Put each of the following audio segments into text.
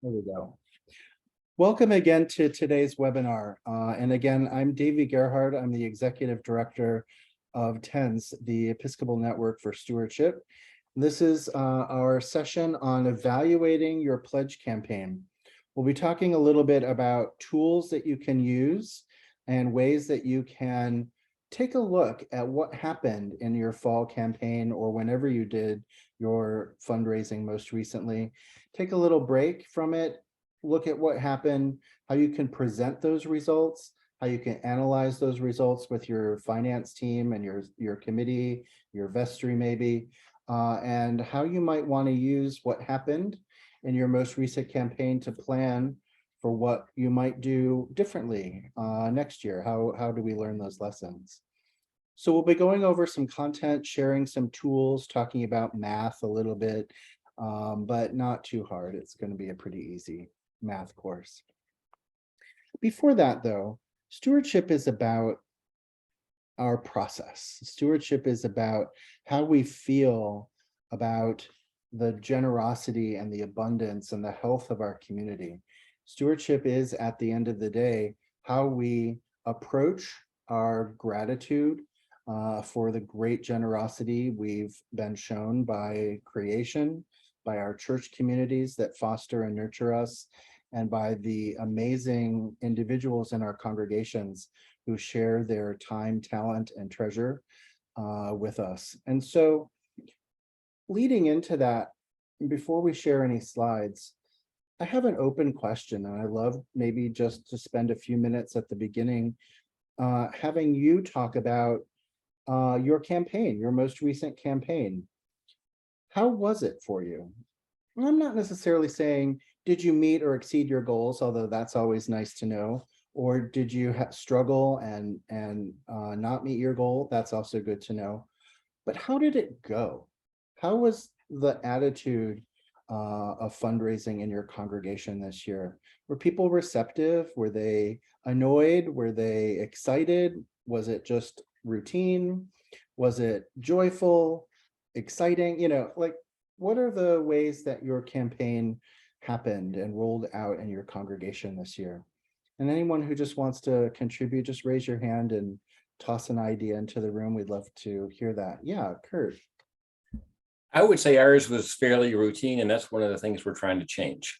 There we go. Welcome again to today's webinar. And again, I'm Davey Gerhard. I'm the Executive Director of TENS, the Episcopal Network for Stewardship. This is our session on evaluating your pledge campaign. We'll be talking a little bit about tools that you can use and ways that you can take a look at what happened in your fall campaign or whenever you did your fundraising most recently. Take a little break from it, look at what happened, how you can present those results, how you can analyze those results with your finance team and your committee, your vestry maybe, and how you might want to use what happened in your most recent campaign to plan for what you might do differently next year. How do we learn those lessons? So we'll be going over some content, sharing some tools, talking about math a little bit, but not too hard. It's going to be a pretty easy math course. Before that, though, stewardship is about our process. Stewardship is about how we feel about the generosity and the abundance and the health of our community. Stewardship is, at the end of the day, how we approach our gratitude for the great generosity we've been shown by creation, by our church communities that foster and nurture us, and by the amazing individuals in our congregations who share their time, talent, and treasure with us. And so leading into that, before we share any slides, I have an open question, and I love maybe just to spend a few minutes at the beginning having you talk about your campaign, your most recent campaign. How was it for you? And I'm not necessarily saying, did you meet or exceed your goals, although that's always nice to know, or did you struggle and not meet your goal? That's also good to know. But how did it go? How was the attitude of fundraising in your congregation this year? Were people receptive? Were they annoyed? Were they excited? Was it just routine? Was it joyful, exciting? What are the ways that your campaign happened and rolled out in your congregation this year? And anyone who just wants to contribute, just raise your hand and toss an idea into the room. We'd love to hear that. Yeah, Kurt. I would say ours was fairly routine, and that's one of the things we're trying to change.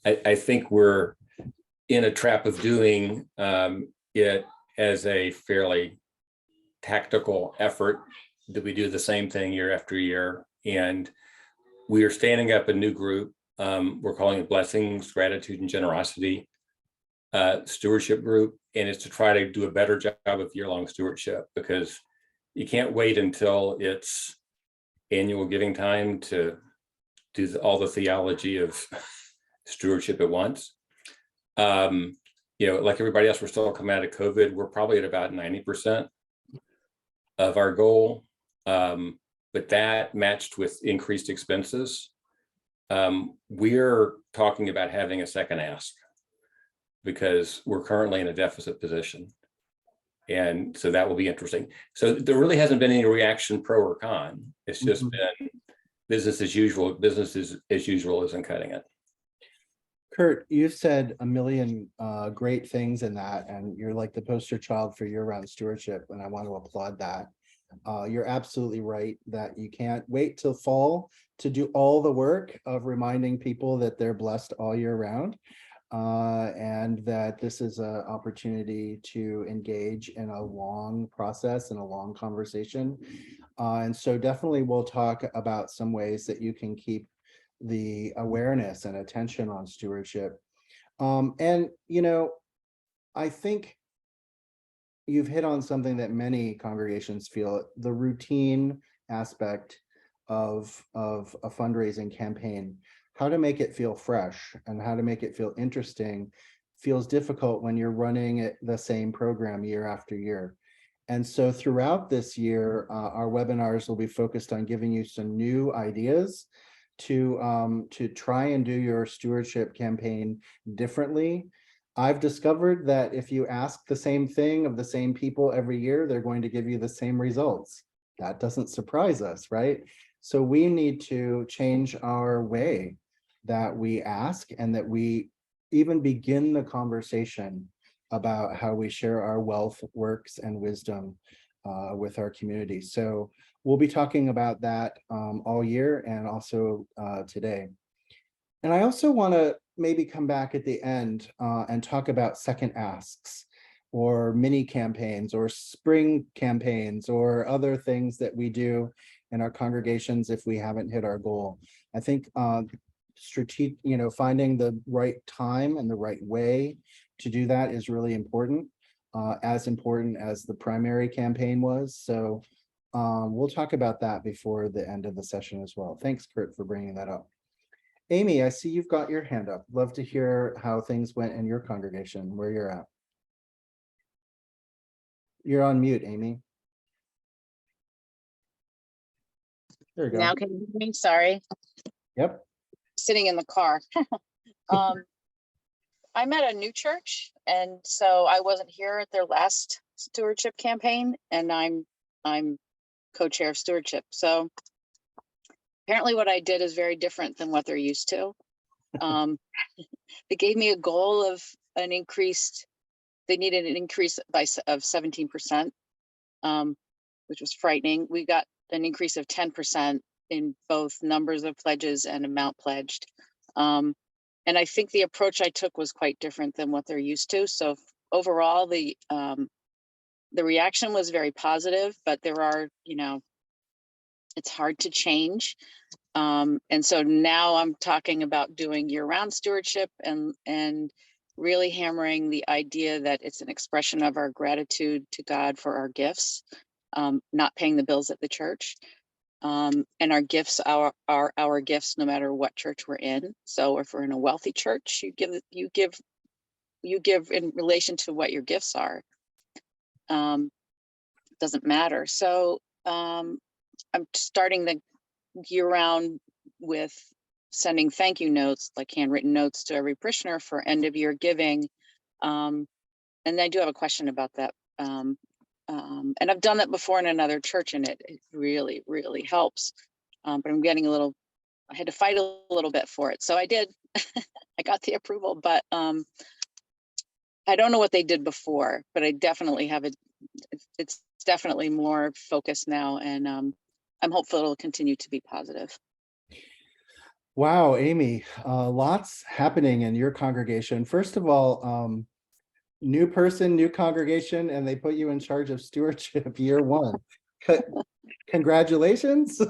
I think we're in a trap of doing it as a fairly tactical effort that we do the same thing year after year. And we are standing up a new group. We're calling it Blessings, Gratitude, and Generosity Stewardship Group. And it's to try to do a better job of year-long stewardship, because you can't wait until it's annual giving time to do all the theology of stewardship at once. Like everybody else, we're still coming out of COVID. We're probably at about 90% of our goal. But that matched with increased expenses. We're talking about having a second ask because we're currently in a deficit position. And so that will be interesting. So there really hasn't been any reaction, pro or con. It's just been business as usual. Business as usual isn't cutting it. Kurt, you've said a million great things in that, and you're like the poster child for year-round stewardship, and I want to applaud that. You're absolutely right that you can't wait till fall to do all the work of reminding people that they're blessed all year round, and that this is an opportunity to engage in a long process and a long conversation. And so definitely we'll talk about some ways that you can keep the awareness and attention on stewardship. And I think you've hit on something that many congregations feel: the routine aspect of a fundraising campaign. How to make it feel fresh and how to make it feel interesting feels difficult when you're running the same program year after year. And so throughout this year, our webinars will be focused on giving you some new ideas to try and do your stewardship campaign differently. I've discovered that if you ask the same thing of the same people every year, they're going to give you the same results. That doesn't surprise us, right? So we need to change our way that we ask and that we even begin the conversation about how we share our wealth, works, and wisdom with our community. So we'll be talking about that all year and also today. And I also want to maybe come back at the end and talk about second asks or mini campaigns or spring campaigns or other things that we do in our congregations if we haven't hit our goal. I think strategic, finding the right time and the right way to do that is really important, as important as the primary campaign was. So we'll talk about that before the end of the session as well. Thanks, Kurt, for bringing that up. Amy, I see you've got your hand up. Love to hear how things went in your congregation, where you're at. You're on mute, Amy. There you go. Now can you hear me? Sorry. Yep. Sitting in the car. I'm at a new church, and so I wasn't here at their last stewardship campaign, and I'm co-chair of stewardship. So apparently what I did is very different than what they're used to. They gave me a goal of an increased, they needed an increase of 17%, which was frightening. We got an increase of 10% in both numbers of pledges and amount pledged. And I think the approach I took was quite different than what they're used to. So overall, the reaction was very positive, but there are, it's hard to change. And so now I'm talking about doing year-round stewardship and really hammering the idea that it's an expression of our gratitude to God for our gifts, not paying the bills at the church. And our gifts are our gifts no matter what church we're in. So if we're in a wealthy church, you give in relation to what your gifts are. Doesn't matter. So I'm starting the year round with sending thank you notes, like handwritten notes to every parishioner for end of year giving. And I do have a question about that. And I've done that before in another church, and it really, really helps. But I'm getting I had to fight a little bit for it. So I did, I got the approval, but I don't know what they did before, but I definitely have it's definitely more focused now. And I'm hopeful it'll continue to be positive. Wow, Amy, lots happening in your congregation. First of all, new person, new congregation, and they put you in charge of stewardship year one. Congratulations.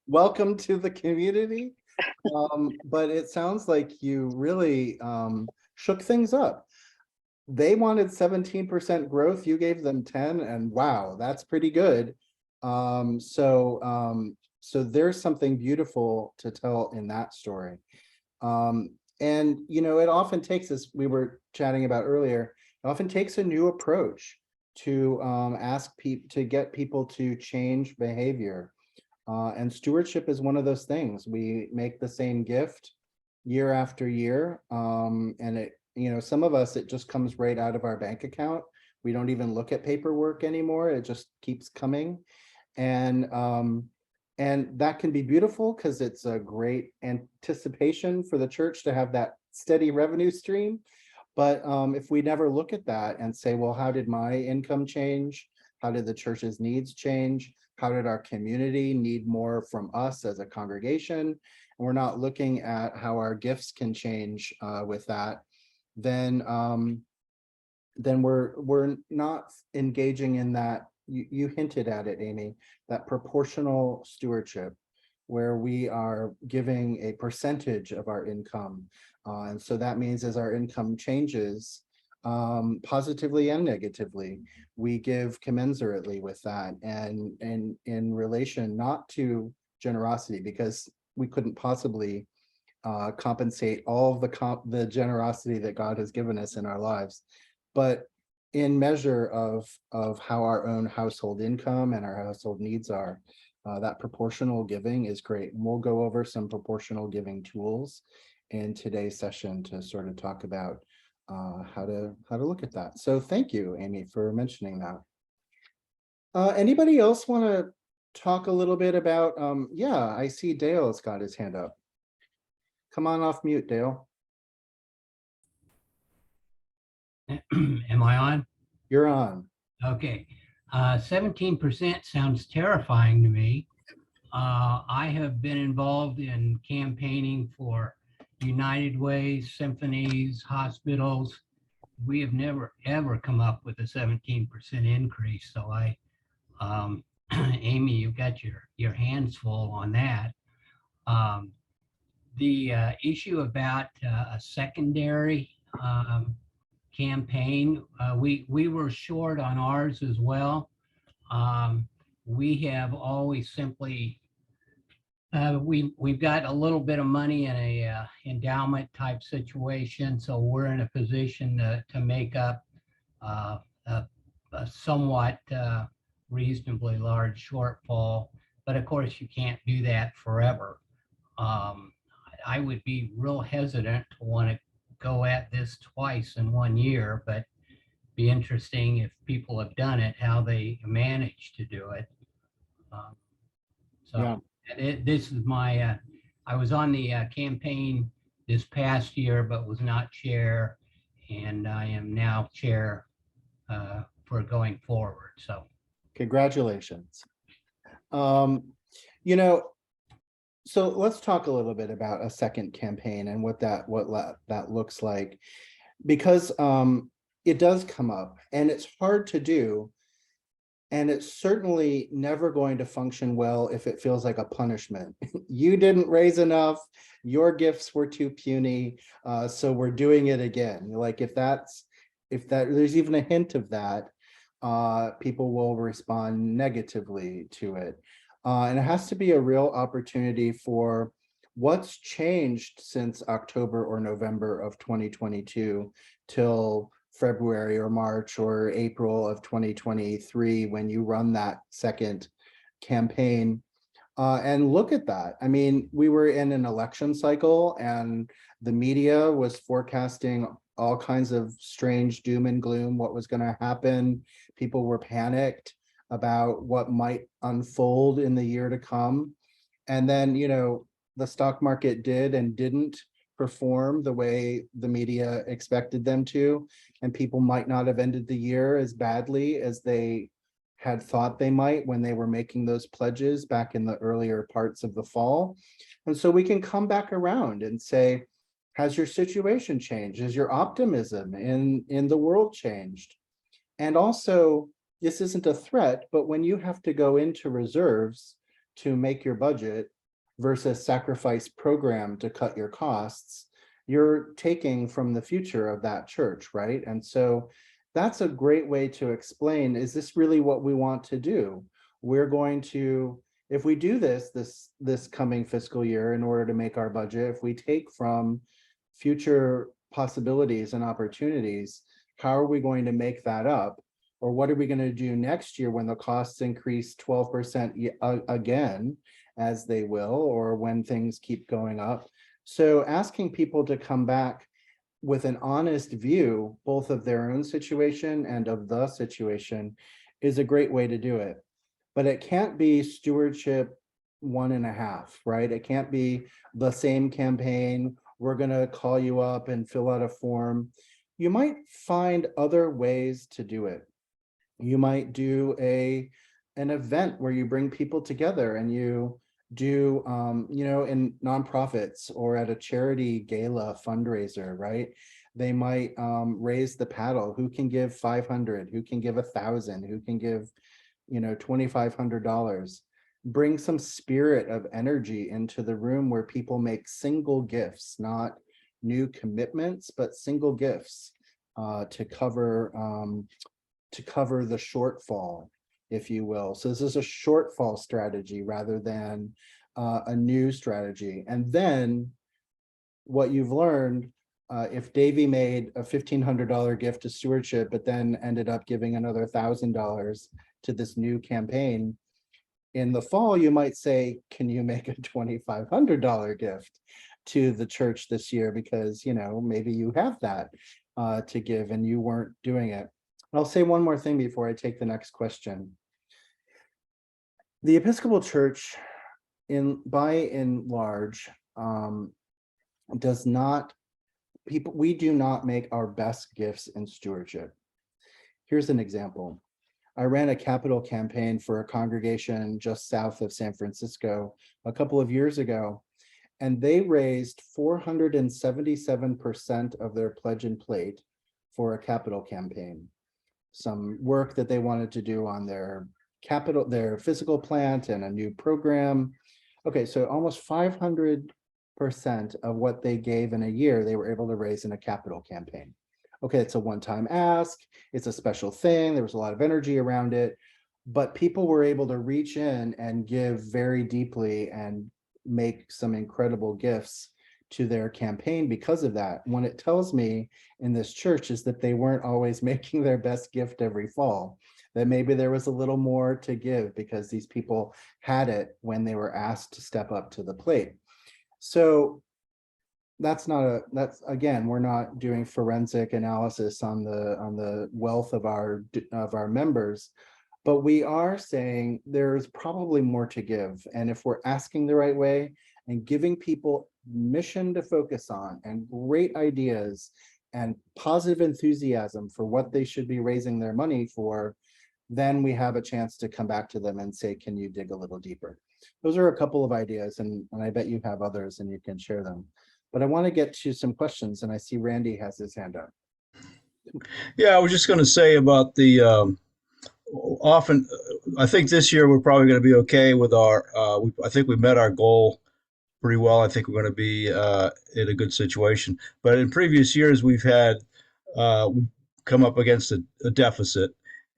Welcome to the community. But it sounds like you really shook things up. They wanted 17% growth, you gave them 10, and wow, that's pretty good. So there's something beautiful to tell in that story. And, it often takes, as we were chatting about earlier, it often takes a new approach to ask people to get people to change behavior. And stewardship is one of those things. We make the same gift year after year. And it, some of us, it just comes right out of our bank account. We don't even look at paperwork anymore. It just keeps coming. And that can be beautiful because it's a great anticipation for the church to have that steady revenue stream. But if we never look at that and say, well, how did my income change? How did the church's needs change? How did our community need more from us as a congregation? And we're not looking at how our gifts can change with that, then we're not engaging in that. You hinted at it, Amy, that proportional stewardship, where we are giving a percentage of our income. And so that means as our income changes, positively and negatively, we give commensurately with that, and in relation not to generosity, because we couldn't possibly compensate all of the generosity that God has given us in our lives, but in measure of how our own household income and our household needs are. That proportional giving is great. And we'll go over some proportional giving tools in today's session to sort of talk about how to look at that. So thank you, Amy, for mentioning that. Anybody else want to talk a little bit about, yeah, I see Dale's got his hand up. Come on off mute, Dale. Am I on? You're on. Okay. 17% sounds terrifying to me. I have been involved in campaigning for United Ways, symphonies, hospitals. We have never, ever come up with a 17% increase. So Amy, you've got your hands full on that. The issue about a secondary campaign, we were short on ours as well. We have always simply, we've got a little bit of money in a endowment type situation, so we're in a position to make up a somewhat reasonably large shortfall. But of course, you can't do that forever. I would be real hesitant to want to go at this twice in 1 year, but be interesting if people have done it, how they managed to do it. Yeah. This is my, I was on the campaign this past year, but was not chair, and I am now chair for going forward. So Congratulations. So let's talk a little bit about a second campaign and what that looks like, because it does come up and it's hard to do. And it's certainly never going to function well if it feels like a punishment. You didn't raise enough, your gifts were too puny, so we're doing it again. Like if there's even a hint of that, people will respond negatively to it. And it has to be a real opportunity for what's changed since October or November of 2022 till February or March or April of 2023 when you run that second campaign, and look at that. I mean, we were in an election cycle and the media was forecasting all kinds of strange doom and gloom, what was going to happen. People were panicked about what might unfold in the year to come. And then, the stock market did and didn't perform the way the media expected them to, and people might not have ended the year as badly as they had thought they might when they were making those pledges back in the earlier parts of the fall. And so we can come back around and say, has your situation changed? Has your optimism in the world changed? And also, this isn't a threat, but when you have to go into reserves to make your budget versus sacrifice program to cut your costs, you're taking from the future of that church, right? And so that's a great way to explain, is this really what we want to do? We're going to, if we do this coming fiscal year in order to make our budget, if we take from future possibilities and opportunities, how are we going to make that up? Or what are we going to do next year when the costs increase 12% again, as they will, or when things keep going up? So asking people to come back with an honest view, both of their own situation and of the situation, is a great way to do it. But it can't be stewardship 1.5, right? It can't be the same campaign. We're going to call you up and fill out a form. You might find other ways to do it. You might do an event where you bring people together and you do, in nonprofits or at a charity gala fundraiser, right? They might raise the paddle. Who can give 500? Who can give 1,000? Who can give, $2,500? Bring some spirit of energy into the room where people make single gifts, not new commitments, but single gifts to cover the shortfall, if you will. So this is a shortfall strategy rather than a new strategy. And then what you've learned, if Davey made a $1,500 gift to Stewardship, but then ended up giving another $1,000 to this new campaign, in the fall, you might say, can you make a $2,500 gift to the church this year? Because, maybe you have that to give and you weren't doing it. I'll say one more thing before I take the next question. The Episcopal Church, by and large, does not, we do not make our best gifts in stewardship. Here's an example. I ran a capital campaign for a congregation just south of San Francisco a couple of years ago, and they raised 477% of their pledge and plate for a capital campaign. Some work that they wanted to do on their physical plant and a new program. Okay, so almost 500% of what they gave in a year, they were able to raise in a capital campaign. Okay, it's a one-time ask, it's a special thing, there was a lot of energy around it, but people were able to reach in and give very deeply and make some incredible gifts to their campaign because of that. What it tells me in this church is that they weren't always making their best gift every fall, that maybe there was a little more to give because these people had it when they were asked to step up to the plate. So that's again, we're not doing forensic analysis on the wealth of our members, but we are saying there's probably more to give. And if we're asking the right way and giving people mission to focus on and great ideas and positive enthusiasm for what they should be raising their money for, then we have a chance to come back to them and say, can you dig a little deeper? Those are a couple of ideas, and I bet you have others and you can share them. But I want to get to some questions, and I see Randy has his hand up. Yeah, I was just going to say about the often, I think this year we're probably going to be okay with our, I think we met our goal pretty well. I think we're going to be in a good situation. But in previous years, we've come up against a deficit,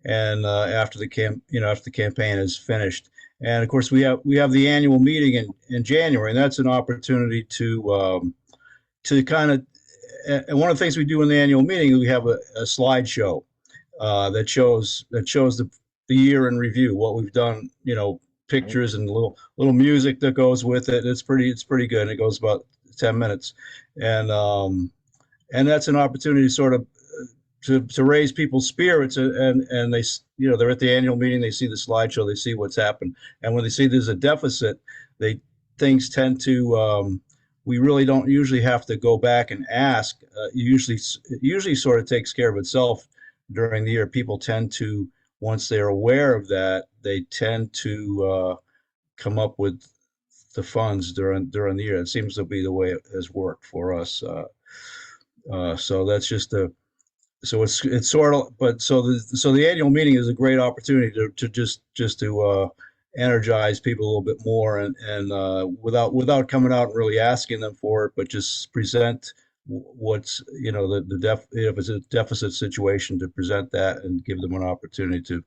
and after the campaign is finished. And of course, we have the annual meeting in January, and that's an opportunity to kind of. And one of the things we do in the annual meeting is we have a slideshow that shows the year in review, what we've done, pictures and little music that goes with it. It's pretty good. It goes about 10 minutes. And that's an opportunity sort of to raise people's spirits, and they, they're at the annual meeting, they see the slideshow, they see what's happened. And when they see there's a deficit, things tend to, we really don't usually have to go back and ask. It usually sort of takes care of itself during the year. People tend to, once they're aware of that, they tend to come up with the funds during the year. It seems to be the way it has worked for us. So that's just so it's sort of, but so the annual meeting is a great opportunity to just to energize people a little bit more, and without coming out and really asking them for it, but just present what's, if it's a deficit situation, to present that and give them an opportunity to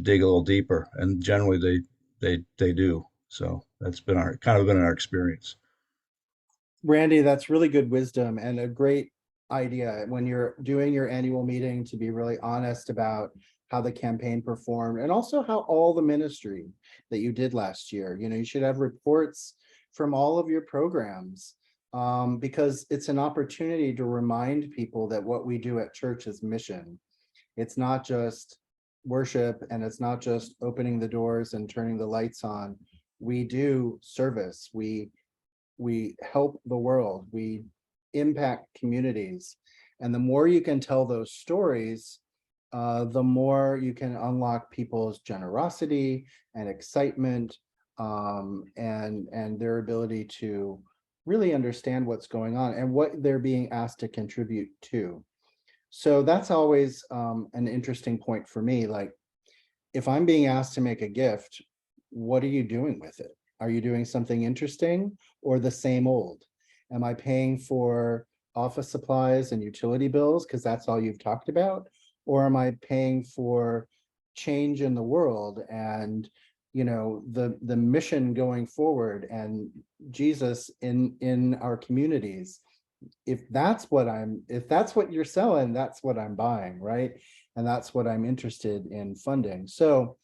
dig a little deeper. And generally they do. So that's been our experience. Randy, that's really good wisdom and a great idea when you're doing your annual meeting, to be really honest about how the campaign performed and also how all the ministry that you did last year. You should have reports from all of your programs, because it's an opportunity to remind people that what we do at church is mission. It's not just worship, and it's not just opening the doors and turning the lights on. We do service. We help the world. We impact communities. And the more you can tell those stories, the more you can unlock people's generosity and excitement, and their ability to really understand what's going on and what they're being asked to contribute to. So that's always an interesting point for me. Like, if I'm being asked to make a gift, what are you doing with it? Are you doing something interesting or the same old? Am I paying for office supplies and utility bills because that's all you've talked about? Or am I paying for change in the world and, the mission going forward and Jesus in our communities? If that's what you're selling, that's what I'm buying, right? And that's what I'm interested in funding. So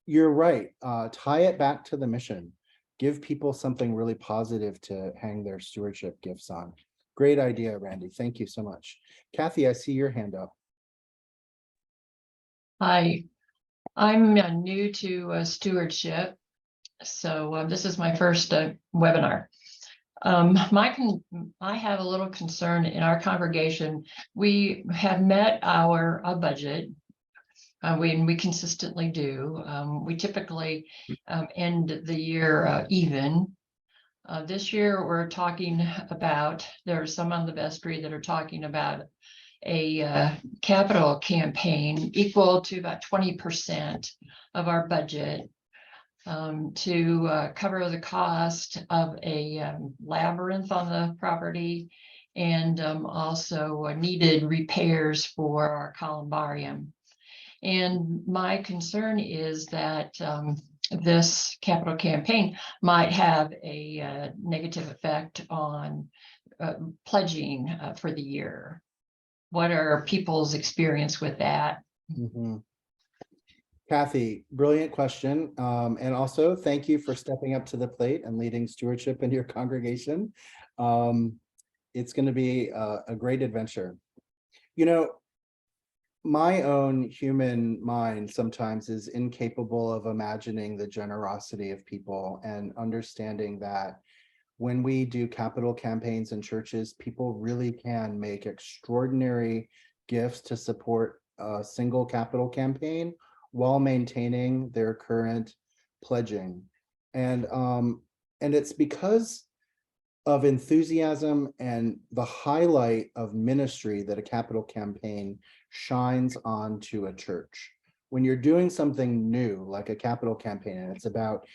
you're right. Tie it back to the mission. Give people something really positive to hang their stewardship gifts on. Great idea, Randy. Thank you so much. Kathy, I see your hand up. Hi, I'm new to stewardship, so this is my first webinar. I have a little concern in our congregation. We have met our budget. We consistently do. We typically end the year even. This year, we're talking about, there are some on the vestry that are talking about a capital campaign equal to about 20% of our budget to cover the cost of a labyrinth on the property and also needed repairs for our columbarium. And my concern is that this capital campaign might have a negative effect on pledging for the year. What are people's experience with that? Mhm. Kathy, brilliant question. And also thank you for stepping up to the plate and leading stewardship in your congregation. It's going to be a great adventure. You know, my own human mind sometimes is incapable of imagining the generosity of people and understanding that when we do capital campaigns in churches, people really can make extraordinary gifts to support a single capital campaign while maintaining their current pledging. And it's because of enthusiasm and the highlight of ministry that a capital campaign shines onto a church. When you're doing something new, like a capital campaign, and it's about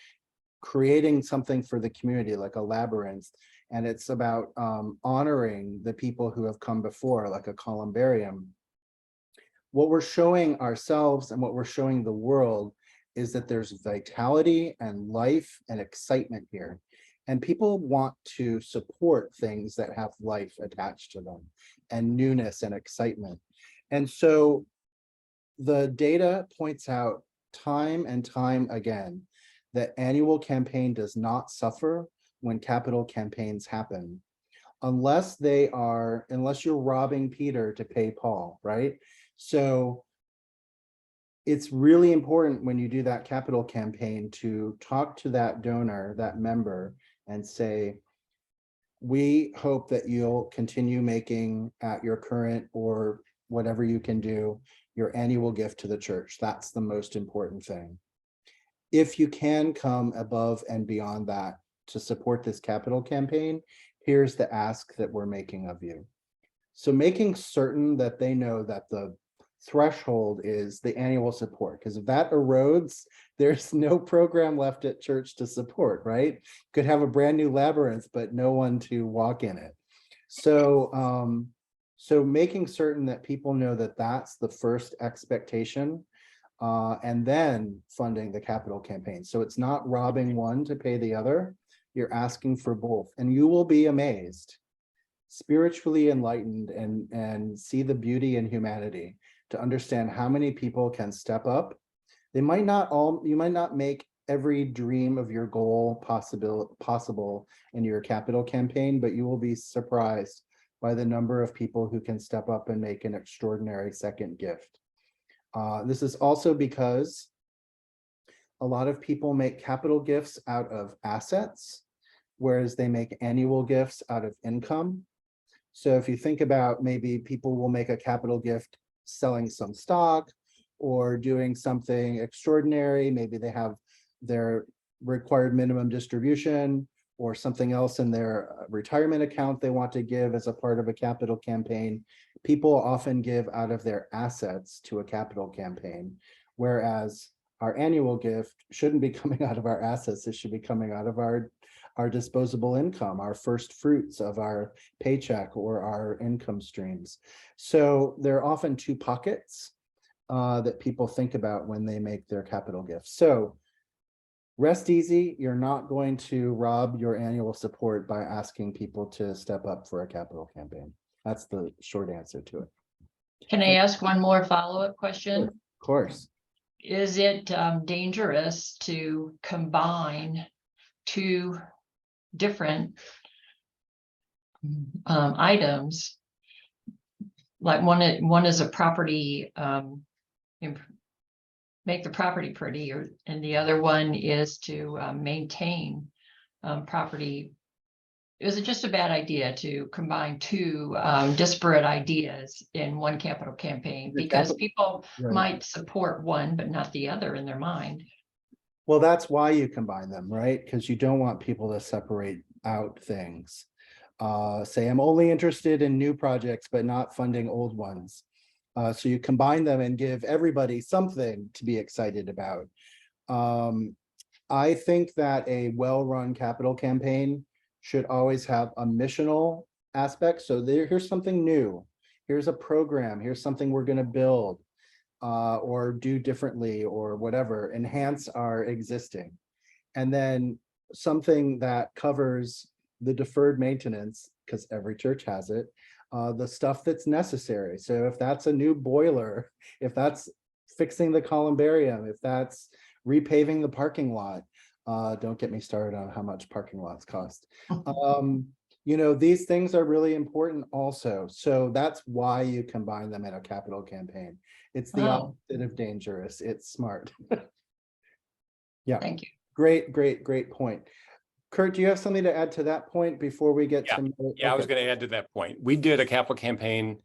creating something for the community, like a labyrinth, and it's about honoring the people who have come before, like a columbarium, what we're showing ourselves and what we're showing the world is that there's vitality and life and excitement here. And people want to support things that have life attached to them and newness and excitement. And so the data points out time and time again that annual campaign does not suffer when capital campaigns happen, unless you're robbing Peter to pay Paul, right? So it's really important when you do that capital campaign to talk to that donor, that member, and say, we hope that you'll continue making at your current or whatever you can do, your annual gift to the church. That's the most important thing. If you can come above and beyond that to support this capital campaign, here's the ask that we're making of you. So making certain that they know that the threshold is the annual support, because if that erodes, there's no program left at church to support, right? Could have a brand new labyrinth, but no one to walk in it. So, so making certain that people know that that's the first expectation, and then funding the capital campaign. So it's not robbing one to pay the other. You're asking for both, and you will be amazed, spiritually enlightened, and see the beauty in humanity to understand how many people can step up. You might not make every dream of your goal possible in your capital campaign, but you will be surprised by the number of people who can step up and make an extraordinary second gift. This is also because a lot of people make capital gifts out of assets, whereas they make annual gifts out of income. So if you think about, maybe people will make a capital gift selling some stock or doing something extraordinary. Maybe they have their required minimum distribution or something else in their retirement account they want to give as a part of a capital campaign. People often give out of their assets to a capital campaign, whereas our annual gift shouldn't be coming out of our assets. It should be coming out of our disposable income, our first fruits of our paycheck or our income streams. So there are often two pockets that people think about when they make their capital gifts. So rest easy, you're not going to rob your annual support by asking people to step up for a capital campaign. That's the short answer to it. Can I ask one more follow-up question? Of course. Is it dangerous to combine two different items? Like one is a property, make the property pretty, and the other one is to maintain property is it just a bad idea to combine two disparate ideas in one capital campaign? The Because capital- people Right. might support one, but not the other in their mind. Well, that's why you combine them, right? Because you don't want people to separate out things. Say, I'm only interested in new projects, but not funding old ones. So you combine them and give everybody something to be excited about. I think that a well-run capital campaign should always have a missional aspect. So here's something new. Here's a program. Here's something we're going to build or do differently or whatever, enhance our existing. And then something that covers the deferred maintenance, because every church has it, the stuff that's necessary. So if that's a new boiler, if that's fixing the columbarium, if that's repaving the parking lot, don't get me started on how much parking lots cost. You know, these things are really important also. So that's why you combine them in a capital campaign. It's the Oh. opposite of dangerous. It's smart. Yeah, Thank you. great point. Kurt, do you have something to add to that point before we get to? Yeah, I was Okay. going to add to that point. We did a capital campaign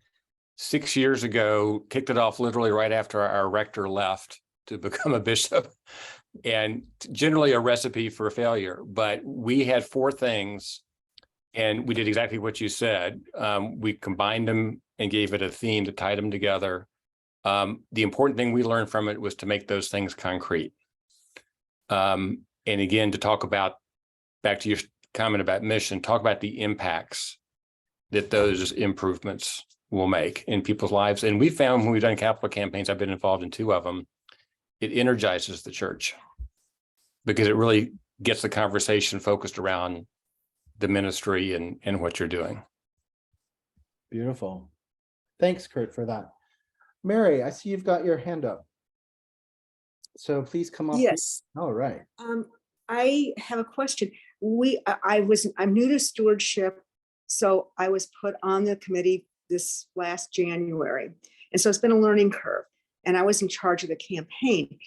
6 years ago, kicked it off literally right after our rector left to become a bishop, and generally a recipe for failure. But we had 4 things, and we did exactly what you said. We combined them and gave it a theme to tie them together. The important thing we learned from it was to make those things concrete. And again, to talk about, back to your comment about mission, talk about the impacts that those improvements will make in people's lives. And we found when we've done capital campaigns, I've been involved in 2 of them, it energizes the church because it really gets the conversation focused around the ministry and what you're doing. Beautiful. Thanks, Kurt, for that. Mary, I see you've got your hand up. So please come up. Yes, All right. I have a question. I'm new to stewardship, so I was put on the committee this last January. And so it's been a learning curve, and I was in charge of the campaign.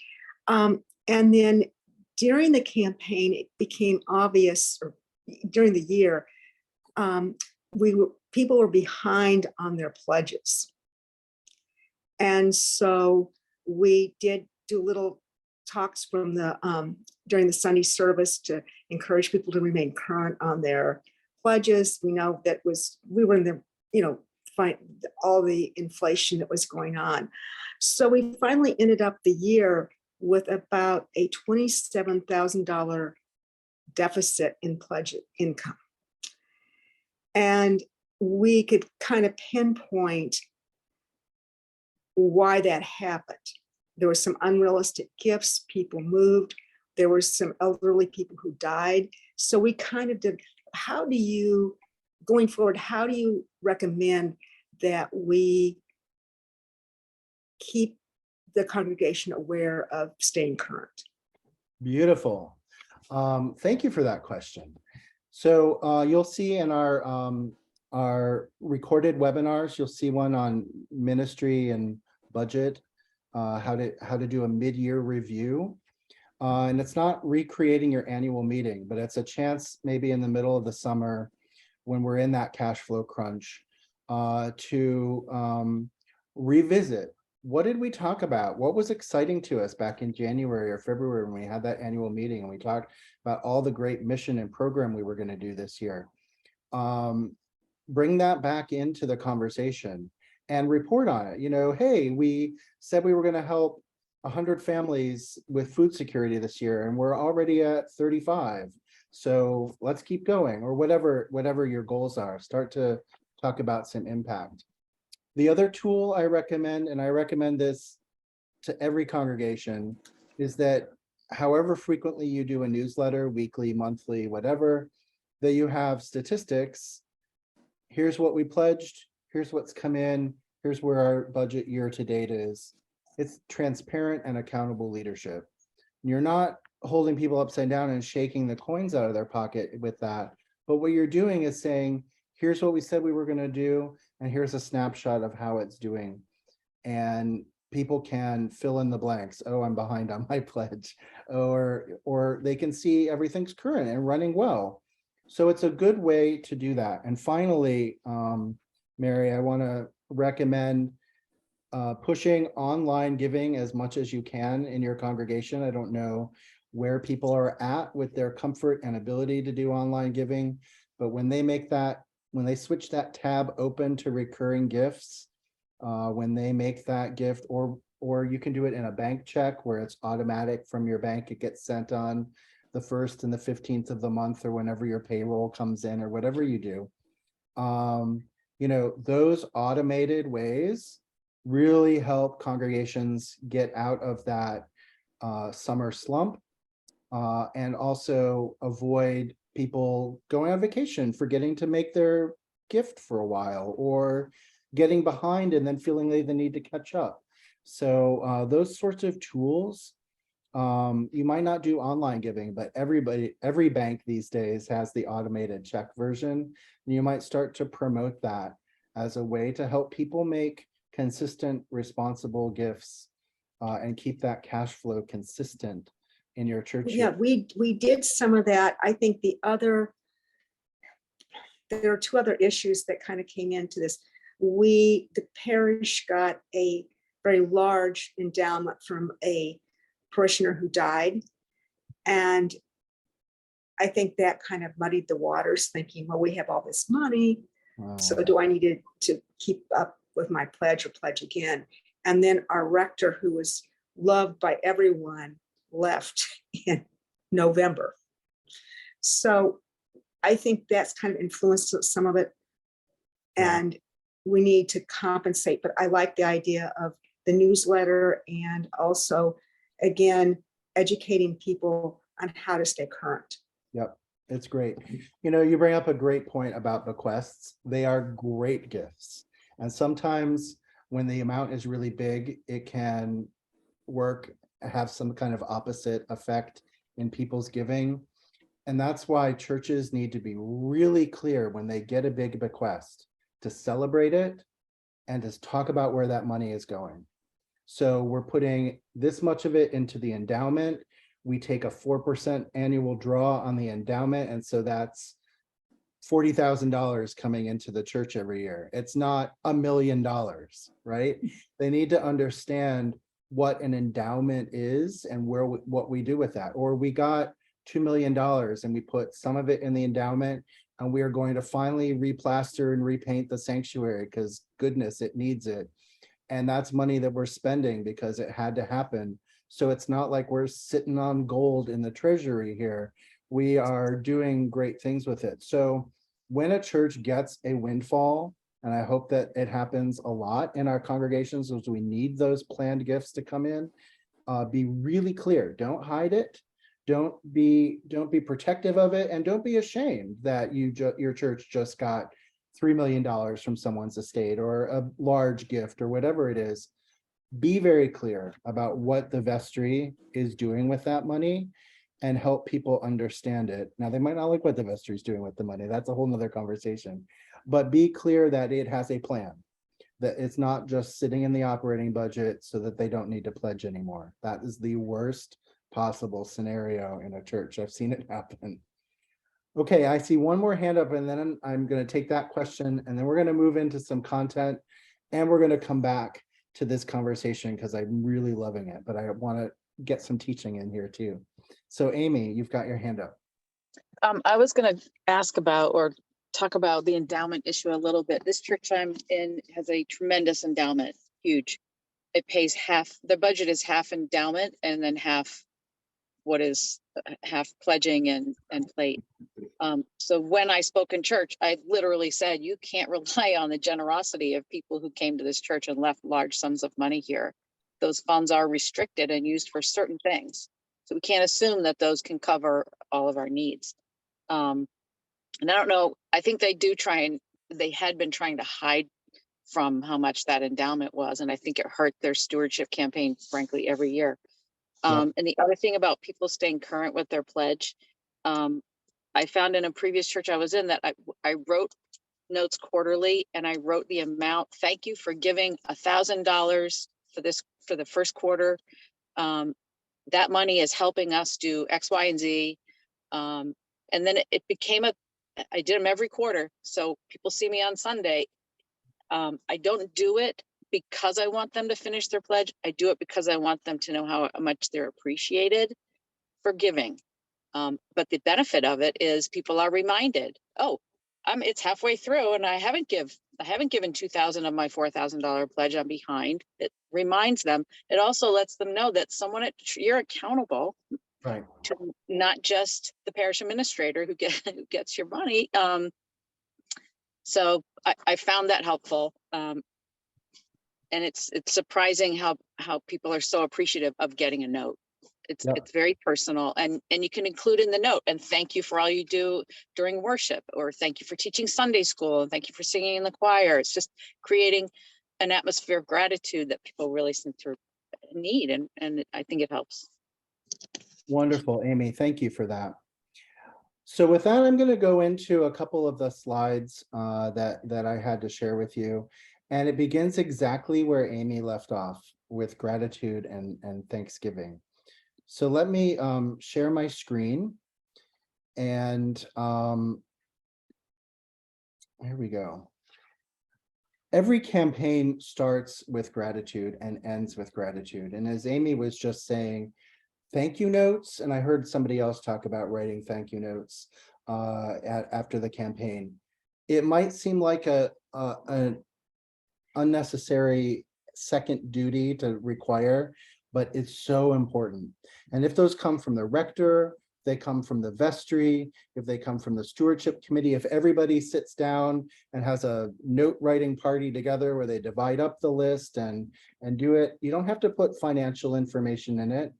And then during the campaign, it became obvious, or during the year, people were behind on their pledges. And so we did do little talks from during the Sunday service to encourage people to remain current on their pledges. We know that we were in the, all the inflation that was going on. So we finally ended up the year with about a $27,000 deficit in pledge income. And we could kind of pinpoint why that happened. There were some unrealistic gifts, people moved, there were some elderly people who died. So we kind of did, going forward, how do you recommend that we keep the congregation aware of staying current? Beautiful. Thank you for that question. So you'll see in our recorded webinars, you'll see one on ministry and budget, how to do a mid-year review. And it's not recreating your annual meeting, but it's a chance maybe in the middle of the summer when we're in that cash flow crunch to revisit. What did we talk about? What was exciting to us back in January or February when we had that annual meeting and we talked about all the great mission and program we were going to do this year? Bring that back into the conversation and report on it. Hey, we said we were going to help 100 families with food security this year, and we're already at 35. So let's keep going, or whatever your goals are. Start to talk about some impact. The other tool I recommend, and I recommend this to every congregation, is that however frequently you do a newsletter, weekly, monthly, whatever, that you have statistics. Here's what we pledged. Here's what's come in. Here's where our budget year to date is. It's transparent and accountable leadership. You're not holding people upside down and shaking the coins out of their pocket with that. But what you're doing is saying, here's what we said we were going to do, and here's a snapshot of how it's doing. And people can fill in the blanks. Oh, I'm behind on my pledge. Or they can see everything's current and running well. So it's a good way to do that. And finally, Mary, I want to recommend pushing online giving as much as you can in your congregation. I don't know where people are at with their comfort and ability to do online giving, but when they switch that tab open to recurring gifts, when they make that gift, or you can do it in a bank check where it's automatic from your bank, it gets sent on the 1st and the 15th of the month, or whenever your payroll comes in, or whatever you do. Those automated ways really help congregations get out of that summer slump, and also avoid people going on vacation, forgetting to make their gift for a while, or getting behind and then feeling they need to catch up. So those sorts of tools, you might not do online giving, but every bank these days has the automated check version. And you might start to promote that as a way to help people make consistent, responsible gifts, and keep that cash flow consistent in your church. Yeah, we did some of that. I think there are 2 other issues that kind of came into this. The parish got a very large endowment from a parishioner who died. And I think that kind of muddied the waters, thinking, well, we have all this money. So do I need to keep up with my pledge or pledge again? And then our rector, who was loved by everyone, left in November. So I think that's kind of influenced some of it. And we need to compensate. But I like the idea of the newsletter, and also, again, educating people on how to stay current. Yep, it's great. You bring up a great point about bequests. They are great gifts. And sometimes when the amount is really big, it can have some kind of opposite effect in people's giving. And that's why churches need to be really clear when they get a big bequest to celebrate it and to talk about where that money is going. So we're putting this much of it into the endowment. We take a 4% annual draw on the endowment. And so that's $40,000 coming into the church every year. It's not $1 million, right? They need to understand what an endowment is and what we do with that. Or we got $2 million and we put some of it in the endowment, and we are going to finally replaster and repaint the sanctuary because goodness, it needs it. And that's money that we're spending because it had to happen. So it's not like we're sitting on gold in the treasury here. We are doing great things with it. So when a church gets a windfall, and I hope that it happens a lot in our congregations, as we need those planned gifts to come in, be really clear. Don't hide it. Don't be protective of it, and don't be ashamed that your church just got $3 million from someone's estate, or a large gift, or whatever it is. Be very clear about what the vestry is doing with that money, and help people understand it. Now, they might not like what the vestry is doing with the money. That's a whole nother conversation. But be clear that it has a plan, that it's not just sitting in the operating budget so that they don't need to pledge anymore. That is the worst possible scenario in a church. I've seen it happen. Okay, I see one more hand up, and then I'm going to take that question, and then we're going to move into some content, and we're going to come back to this conversation because I'm really loving it, but I want to get some teaching in here too. So Amy, you've got your hand up. I was going to ask about, or talk about, the endowment issue a little bit. This church I'm in has a tremendous endowment, huge. It pays half, the budget is half endowment and then half pledging and plate. So when I spoke in church, I literally said, you can't rely on the generosity of people who came to this church and left large sums of money here. Those funds are restricted and used for certain things. So we can't assume that those can cover all of our needs. And I don't know, I think they had been trying to hide from how much that endowment was. And I think it hurt their stewardship campaign, frankly, every year. And the other thing about people staying current with their pledge, I found in a previous church I was in that I wrote notes quarterly, and I wrote the amount. Thank you for giving $1,000 for the first quarter. That money is helping us do X, Y, and Z. And then it became I did them every quarter. So people see me on Sunday. I don't do it because I want them to finish their pledge. I do it because I want them to know how much they're appreciated for giving. But the benefit of it is people are reminded, oh, it's halfway through and I haven't given 2,000 of my $4,000 pledge. I'm behind. It reminds them. It also lets them know that you're accountable Right. to not just the parish administrator who gets your money. So I found that helpful. And it's surprising how people are so appreciative of getting a note. Yeah. It's very personal, and you can include in the note, and thank you for all you do during worship, or thank you for teaching Sunday school, and thank you for singing in the choir. It's just creating an atmosphere of gratitude that people really seem to need, and I think it helps. Wonderful, Amy. Thank you for that. So with that, I'm going to go into a couple of the slides that I had to share with you. And it begins exactly where Amy left off, with gratitude and Thanksgiving. So let me share my screen. And here we go. Every campaign starts with gratitude and ends with gratitude. And as Amy was just saying, thank you notes, and I heard somebody else talk about writing thank you notes after the campaign. It might seem like an unnecessary second duty to require, but it's so important. And if those come from the rector, they come from the vestry, if they come from the stewardship committee, if everybody sits down and has a note writing party together where they divide up the list and do it, you don't have to put financial information in it.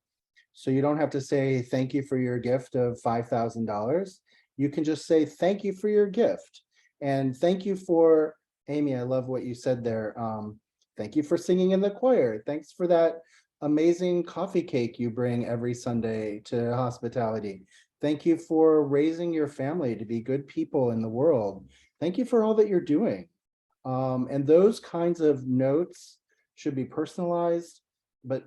So you don't have to say, thank you for your gift of $5,000. You can just say, thank you for your gift. And thank you for, Amy, I love what you said there. Thank you for singing in the choir. Thanks for that amazing coffee cake you bring every Sunday to hospitality. Thank you for raising your family to be good people in the world. Thank you for all that you're doing. And those kinds of notes should be personalized, but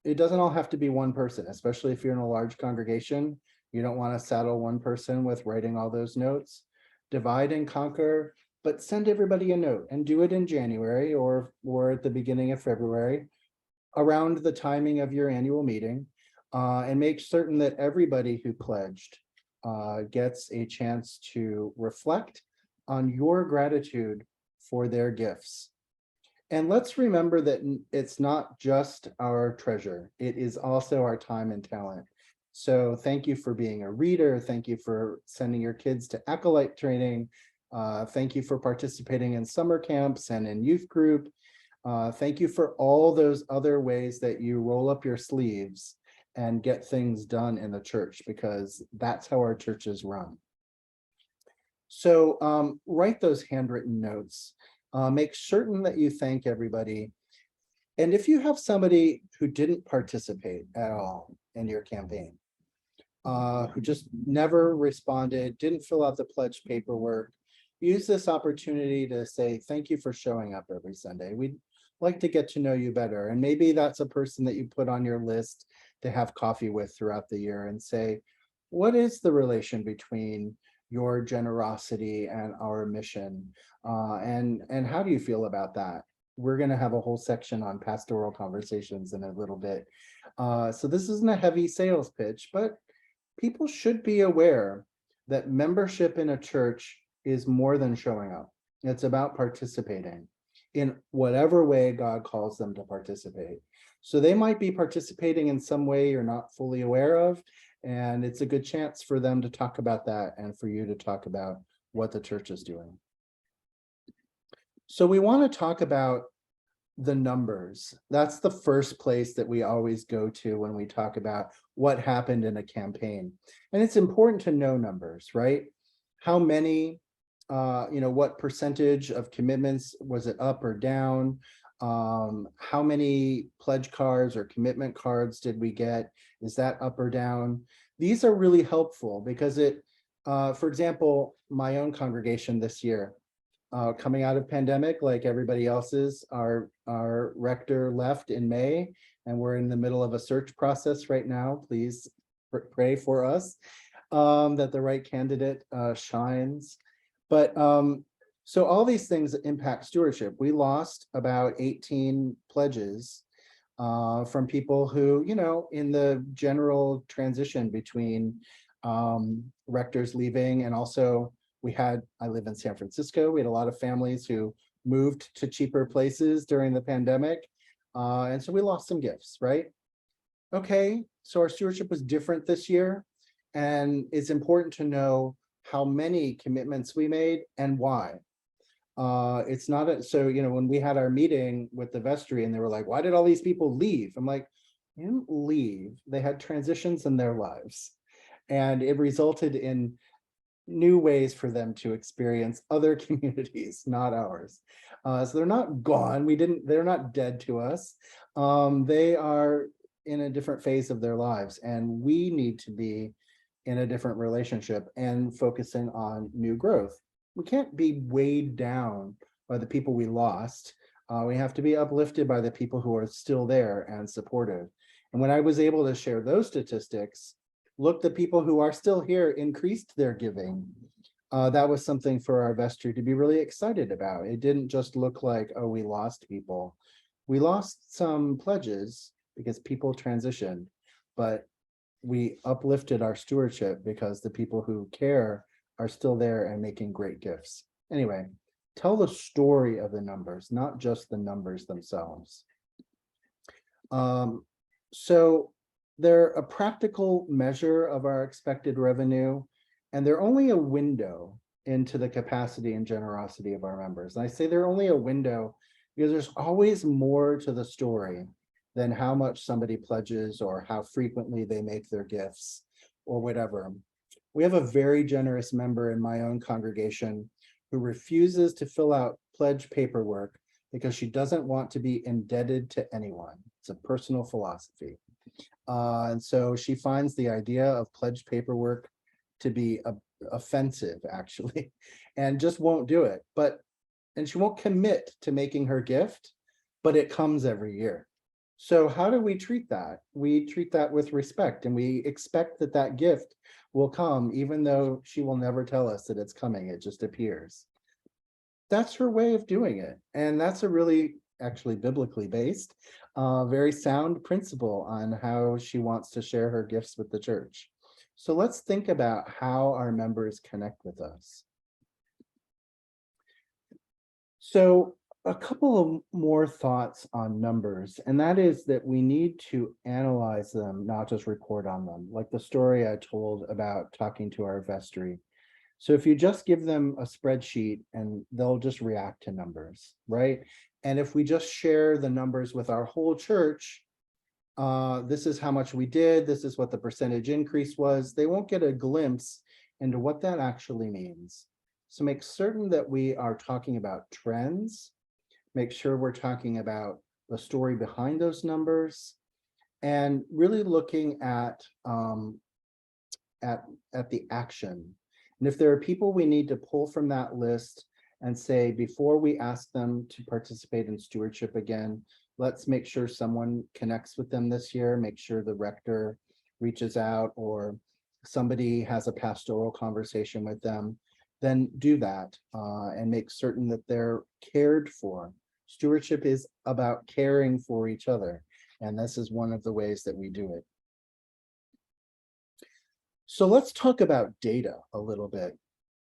it doesn't all have to be one person, especially if you're in a large congregation. You don't want to saddle one person with writing all those notes. Divide and conquer, but send everybody a note, and do it in January or at the beginning of February, around the timing of your annual meeting, and make certain that everybody who pledged gets a chance to reflect on your gratitude for their gifts. And let's remember that it's not just our treasure, it is also our time and talent. So thank you for being a reader. Thank you for sending your kids to acolyte training. Thank you for participating in summer camps and in youth group. Thank you for all those other ways that you roll up your sleeves and get things done in the church, because that's how our churches run. So write those handwritten notes. Make certain that you thank everybody. And if you have somebody who didn't participate at all in your campaign, who just never responded, didn't fill out the pledge paperwork, use this opportunity to say, thank you for showing up every Sunday. We'd like to get to know you better. And maybe that's a person that you put on your list to have coffee with throughout the year, and say, what is the relation between your generosity and our mission? And how do you feel about that? We're going to have a whole section on pastoral conversations in a little bit. So this isn't a heavy sales pitch, but people should be aware that membership in a church is more than showing up. It's about participating in whatever way God calls them to participate. So they might be participating in some way you're not fully aware of, and it's a good chance for them to talk about that and for you to talk about what the church is doing. So we want to talk about the numbers. That's the first place that we always go to when we talk about what happened in a campaign. And it's important to know numbers, right? How many, what percentage of commitments, was it up or down? How many pledge cards or commitment cards did we get? Is that up or down? These are really helpful because for example, my own congregation this year, coming out of pandemic, like everybody else's, our rector left in May, and we're in the middle of a search process right now. Please pray for us. that the right candidate shines. But so all these things impact stewardship. We lost about 18 pledges from people who, you know, in the general transition between rectors leaving, and also I live in San Francisco. We had a lot of families who moved to cheaper places during the pandemic. And so we lost some gifts, right? Okay, so our stewardship was different this year. And it's important to know how many commitments we made and why. It's not so, you know, when we had our meeting with the vestry and they were like, why did all these people leave? I'm like, they didn't leave. They had transitions in their lives. And it resulted in new ways for them to experience other communities, not ours. So they're not gone. They're not dead to us. They are in a different phase of their lives, and we need to be in a different relationship and focusing on new growth. We can't be weighed down by the people we lost. We have to be uplifted by the people who are still there and supportive. And when I was able to share those statistics, look, the people who are still here increased their giving. That was something for our vestry to be really excited about. It didn't just look like, oh, we lost people. We lost some pledges because people transitioned, but we uplifted our stewardship because the people who care are still there and making great gifts. Anyway, tell the story of the numbers, not just the numbers themselves. So they're a practical measure of our expected revenue, and they're only a window into the capacity and generosity of our members. And I say they're only a window because there's always more to the story than how much somebody pledges or how frequently they make their gifts or whatever. We have a very generous member in my own congregation who refuses to fill out pledge paperwork because she doesn't want to be indebted to anyone. It's a personal philosophy. And so she finds the idea of pledge paperwork to be offensive, actually, and just won't do it. And she won't commit to making her gift, but it comes every year. So how do we treat that? We treat that with respect, and we expect that that gift will come, even though she will never tell us that it's coming. It just appears. That's her way of doing it. And that's a really, actually biblically based, very sound principle on how she wants to share her gifts with the church. So let's think about how our members connect with us. So a couple of more thoughts on numbers, and that is that we need to analyze them, not just report on them, like the story I told about talking to our vestry. So if you just give them a spreadsheet and they'll just react to numbers, right? And if we just share the numbers with our whole church, this is how much we did, this is what the percentage increase was, they won't get a glimpse into what that actually means. So make certain that we are talking about trends, make sure we're talking about the story behind those numbers, and really looking at the action. And if there are people we need to pull from that list and say, before we ask them to participate in stewardship again, let's make sure someone connects with them this year, make sure the rector reaches out or somebody has a pastoral conversation with them, then do that and make certain that they're cared for. Stewardship is about caring for each other, and this is one of the ways that we do it. So let's talk about data a little bit.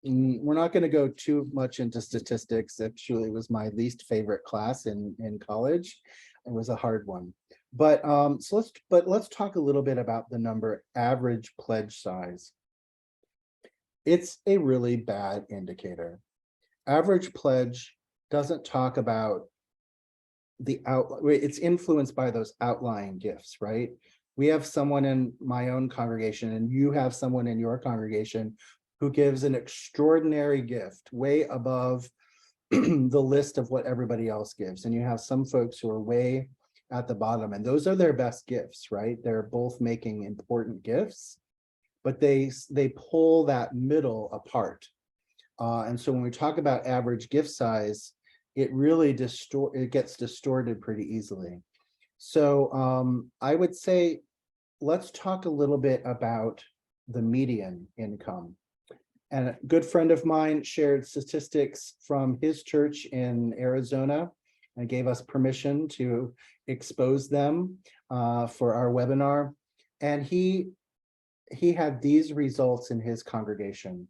We're not going to go too much into statistics. Actually, it was my least favorite class in college. It was a hard one. But let's talk a little bit about the number average pledge size. It's a really bad indicator. Average pledge doesn't talk about it's influenced by those outlying gifts, right? We have someone in my own congregation, and you have someone in your congregation who gives an extraordinary gift way above the list of what everybody else gives. And you have some folks who are way at the bottom, and those are their best gifts, right? They're both making important gifts, but they pull that middle apart. And so when we talk about average gift size, it really gets distorted pretty easily. So I would say, let's talk a little bit about the median income. And a good friend of mine shared statistics from his church in Arizona and gave us permission to expose them for our webinar. And he had these results in his congregation,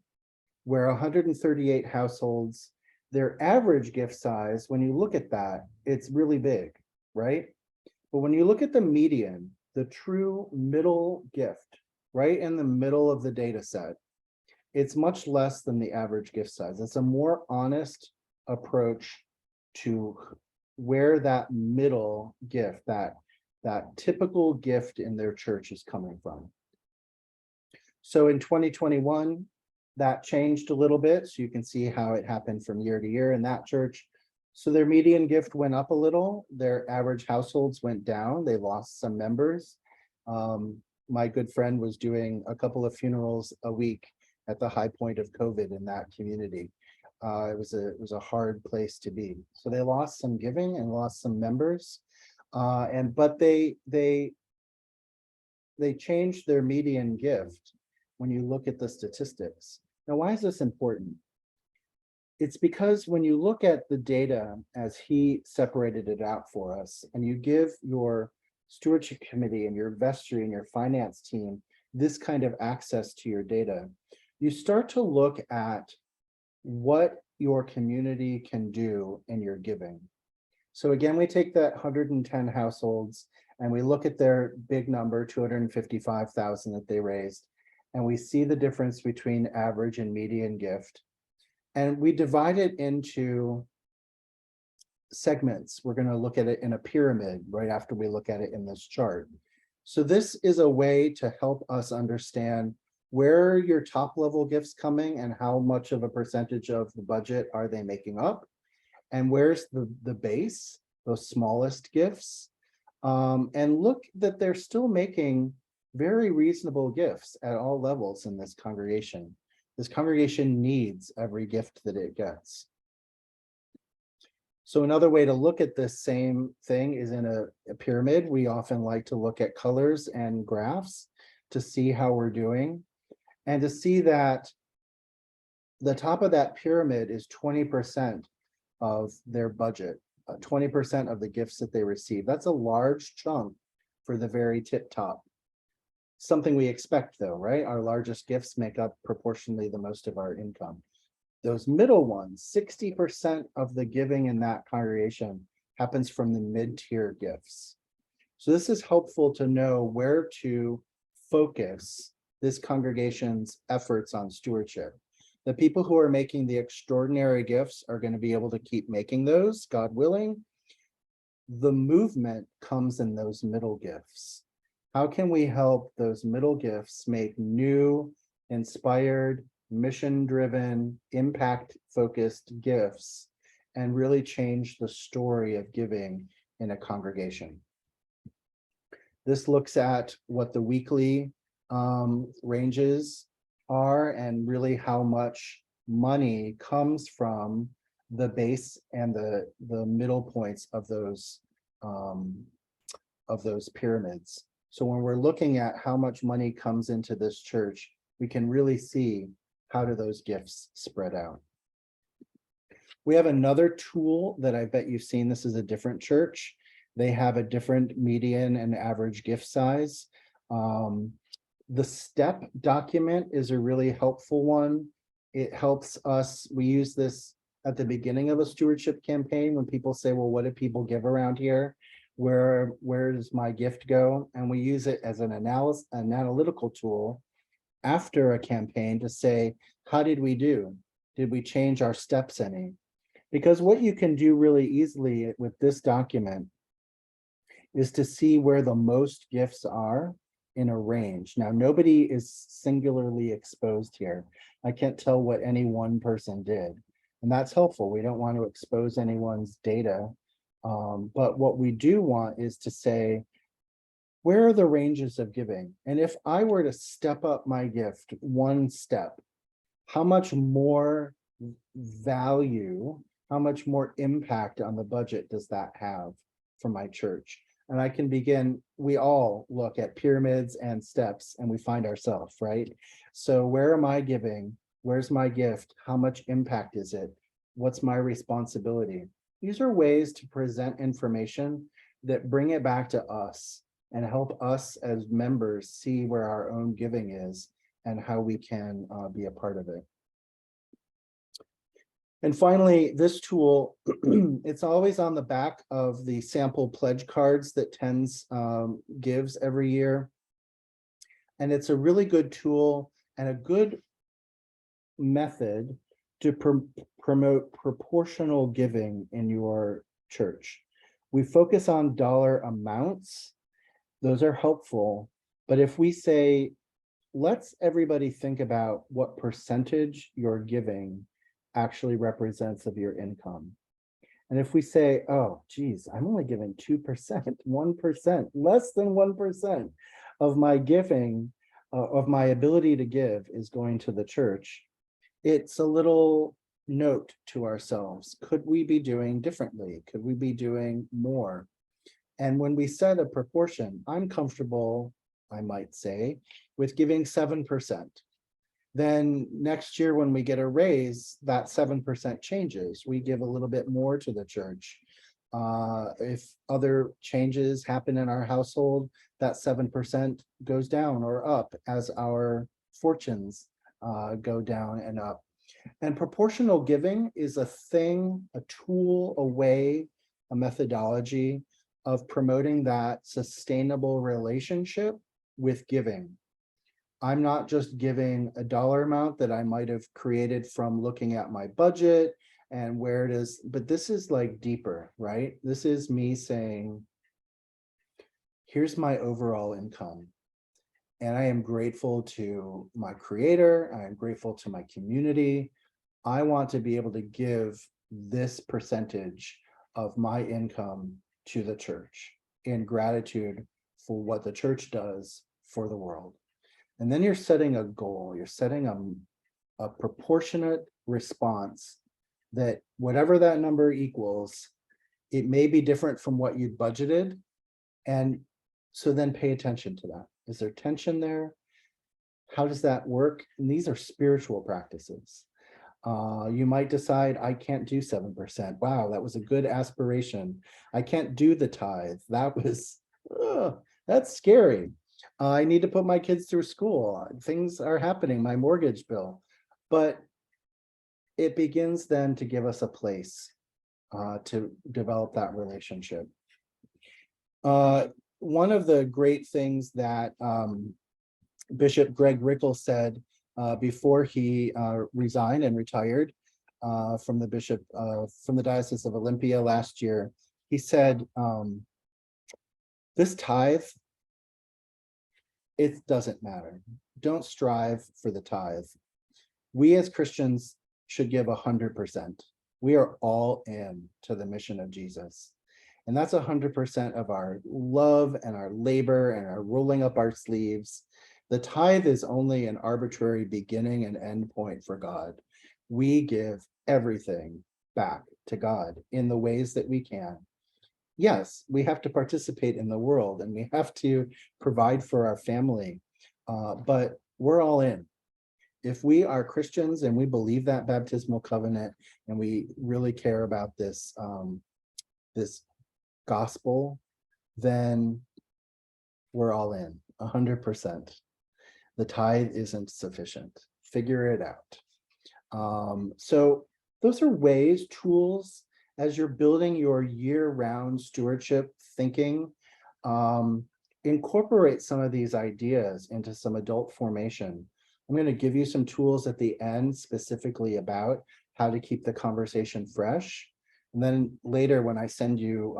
where 138 households, their average gift size, when you look at that, it's really big, right? But when you look at the median, the true middle gift, right in the middle of the data set, it's much less than the average gift size. It's a more honest approach to where that middle gift, that typical gift in their church is coming from. So in 2021, that changed a little bit. So you can see how it happened from year to year in that church. So their median gift went up a little. Their average households went down. They lost some members. My good friend was doing a couple of funerals a week at the high point of COVID in that community. It was a hard place to be. So they lost some giving and lost some members. But they changed their median gift when you look at the statistics. Now, why is this important? It's because when you look at the data as he separated it out for us, and you give your stewardship committee and your vestry and your finance team this kind of access to your data, you start to look at what your community can do in your giving. So again, we take that 110 households and we look at their big number, 255,000 that they raised, and we see the difference between average and median gift. And we divide it into segments. We're going to look at it in a pyramid right after we look at it in this chart. So this is a way to help us understand where are your top level gifts coming and how much of a percentage of the budget are they making up? And where's the base, those smallest gifts? And look that they're still making very reasonable gifts at all levels in this congregation. This congregation needs every gift that it gets. So another way to look at this same thing is in a pyramid. We often like to look at colors and graphs to see how we're doing, and to see that the top of that pyramid is 20% of their budget, 20% of the gifts that they receive. That's a large chunk for the very tip top. Something we expect though, right? Our largest gifts make up proportionally the most of our income. Those middle ones, 60% of the giving in that congregation happens from the mid-tier gifts. So this is helpful to know where to focus this congregation's efforts on stewardship. The people who are making the extraordinary gifts are going to be able to keep making those, God willing. The movement comes in those middle gifts. How can we help those middle gifts make new, inspired, mission-driven, impact-focused gifts and really change the story of giving in a congregation? This looks at what the weekly ranges are and really how much money comes from the base and the middle points of those pyramids. So when we're looking at how much money comes into this church, we can really see how do those gifts spread out. We have another tool that I bet you've seen. This is a different church. They have a different median and average gift size. The STEP document is a really helpful one. It helps us. We use this at the beginning of a stewardship campaign when people say, well, what do people give around here? Where does my gift go? And we use it as an analytical tool after a campaign to say, how did we do? Did we change our steps any? Because what you can do really easily with this document is to see where the most gifts are in a range. Now, nobody is singularly exposed here. I can't tell what any one person did, and that's helpful. We don't want to expose anyone's data. But what we do want is to say, where are the ranges of giving? And if I were to step up my gift one step, how much more value, how much more impact on the budget does that have for my church? And I can begin, we all look at pyramids and steps and we find ourselves, right? So where am I giving? Where's my gift? How much impact is it? What's my responsibility? These are ways to present information that bring it back to us and help us as members see where our own giving is and how we can be a part of it. And finally, this tool, it's always on the back of the sample pledge cards that TENS gives every year. And it's a really good tool and a good method to promote proportional giving in your church. We focus on dollar amounts. Those are helpful. But if we say, let's everybody think about what percentage you're giving actually represents of your income. And if we say, oh, geez, I'm only giving 2%, 1%, less than 1% of my giving, of my ability to give is going to the church, it's a little note to ourselves. Could we be doing differently? Could we be doing more? And when we set a proportion, I'm comfortable, I might say, with giving 7%. Then next year, when we get a raise, that 7% changes. We give a little bit more to the church. If other changes happen in our household, that 7% goes down or up as our fortunes go down and up. And proportional giving is a thing, a tool, a way, a methodology of promoting that sustainable relationship with giving. I'm not just giving a dollar amount that I might have created from looking at my budget and where it is, but this is like deeper, right? This is me saying, here's my overall income. And I am grateful to my creator. I am grateful to my community. I want to be able to give this percentage of my income to the church in gratitude for what the church does for the world. And then you're setting a goal, you're setting a proportionate response that whatever that number equals, it may be different from what you budgeted. And so then pay attention to that. Is there tension there? How does that work? And these are spiritual practices. You might decide, I can't do 7%. Wow, that was a good aspiration. I can't do the tithe. That was, that's scary. I need to put my kids through school. Things are happening, my mortgage bill. But it begins then to give us a place to develop that relationship. One of the great things that Bishop Greg Rickel said before he resigned and retired from the Diocese of Olympia last year, he said, this tithe, it doesn't matter. Don't strive for the tithe. We as Christians should give 100%. We are all in to the mission of Jesus. And that's 100% of our love and our labor and our rolling up our sleeves. The tithe is only an arbitrary beginning and end point for God. We give everything back to God in the ways that we can. Yes, we have to participate in the world and we have to provide for our family, but we're all in. If we are Christians and we believe that baptismal covenant and we really care about this, this gospel, then we're all in 100%. The tithe isn't sufficient. Figure it out. So those are ways, tools, as you're building your year-round stewardship thinking, incorporate some of these ideas into some adult formation. I'm going to give you some tools at the end specifically about how to keep the conversation fresh. And then later when I send you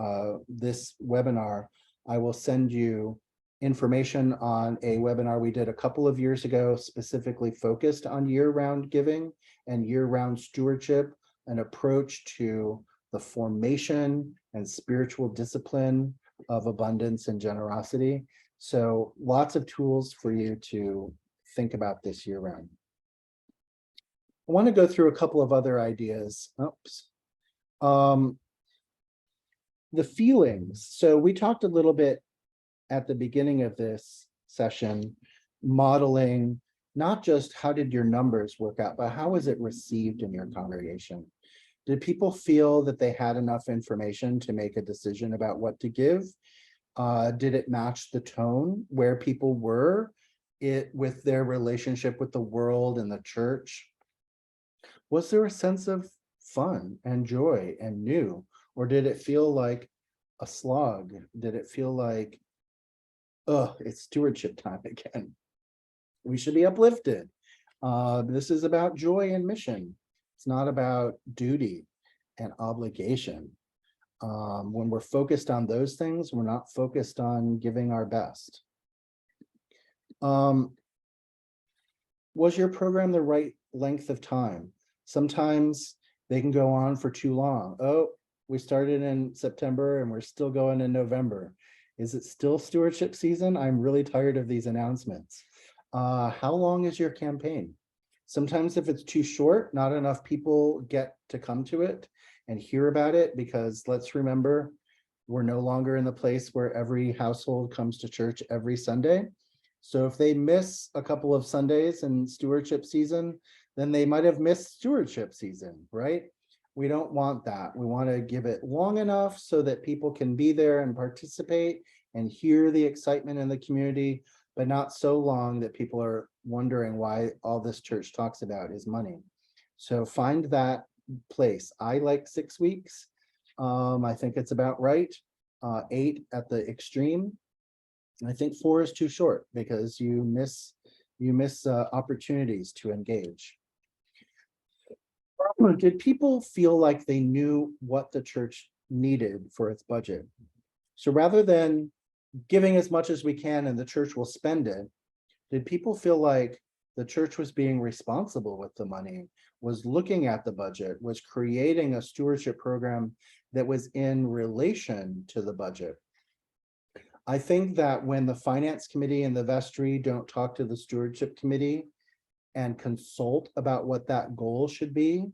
this webinar, I will send you information on a webinar we did a couple of years ago, specifically focused on year-round giving and year-round stewardship, an approach to the formation and spiritual discipline of abundance and generosity. So lots of tools for you to think about this year-round. I want to go through a couple of other ideas. Oops. the feelings. So we talked a little bit at the beginning of this session, modeling not just how did your numbers work out, but how was it received in your congregation? Did people feel that they had enough information to make a decision about what to give? Did it match the tone where people were with their relationship with the world and the church? Was there a sense of fun and joy and new, or did it feel like a slog? Did it feel like, oh, it's stewardship time again? We should be uplifted. This is about joy and mission. It's not about duty and obligation. When we're focused on those things, we're not focused on giving our best. Was your program the right length of time? Sometimes they can go on for too long. Oh, we started in September and we're still going in November. Is it still stewardship season? I'm really tired of these announcements. How long is your campaign? Sometimes if it's too short, not enough people get to come to it and hear about it, because let's remember, we're no longer in the place where every household comes to church every Sunday. So if they miss a couple of Sundays in stewardship season, then they might have missed stewardship season, right? We don't want that. We want to give it long enough so that people can be there and participate and hear the excitement in the community, but not so long that people are wondering why all this church talks about is money. So find that place. I like 6 weeks. I think it's about right. 8 at the extreme. I think 4 is too short because you miss opportunities to engage. Did people feel like they knew what the church needed for its budget? So rather than giving as much as we can and the church will spend it, did people feel like the church was being responsible with the money, was looking at the budget, was creating a stewardship program that was in relation to the budget? I think that when the finance committee and the vestry don't talk to the stewardship committee and consult about what that goal should be,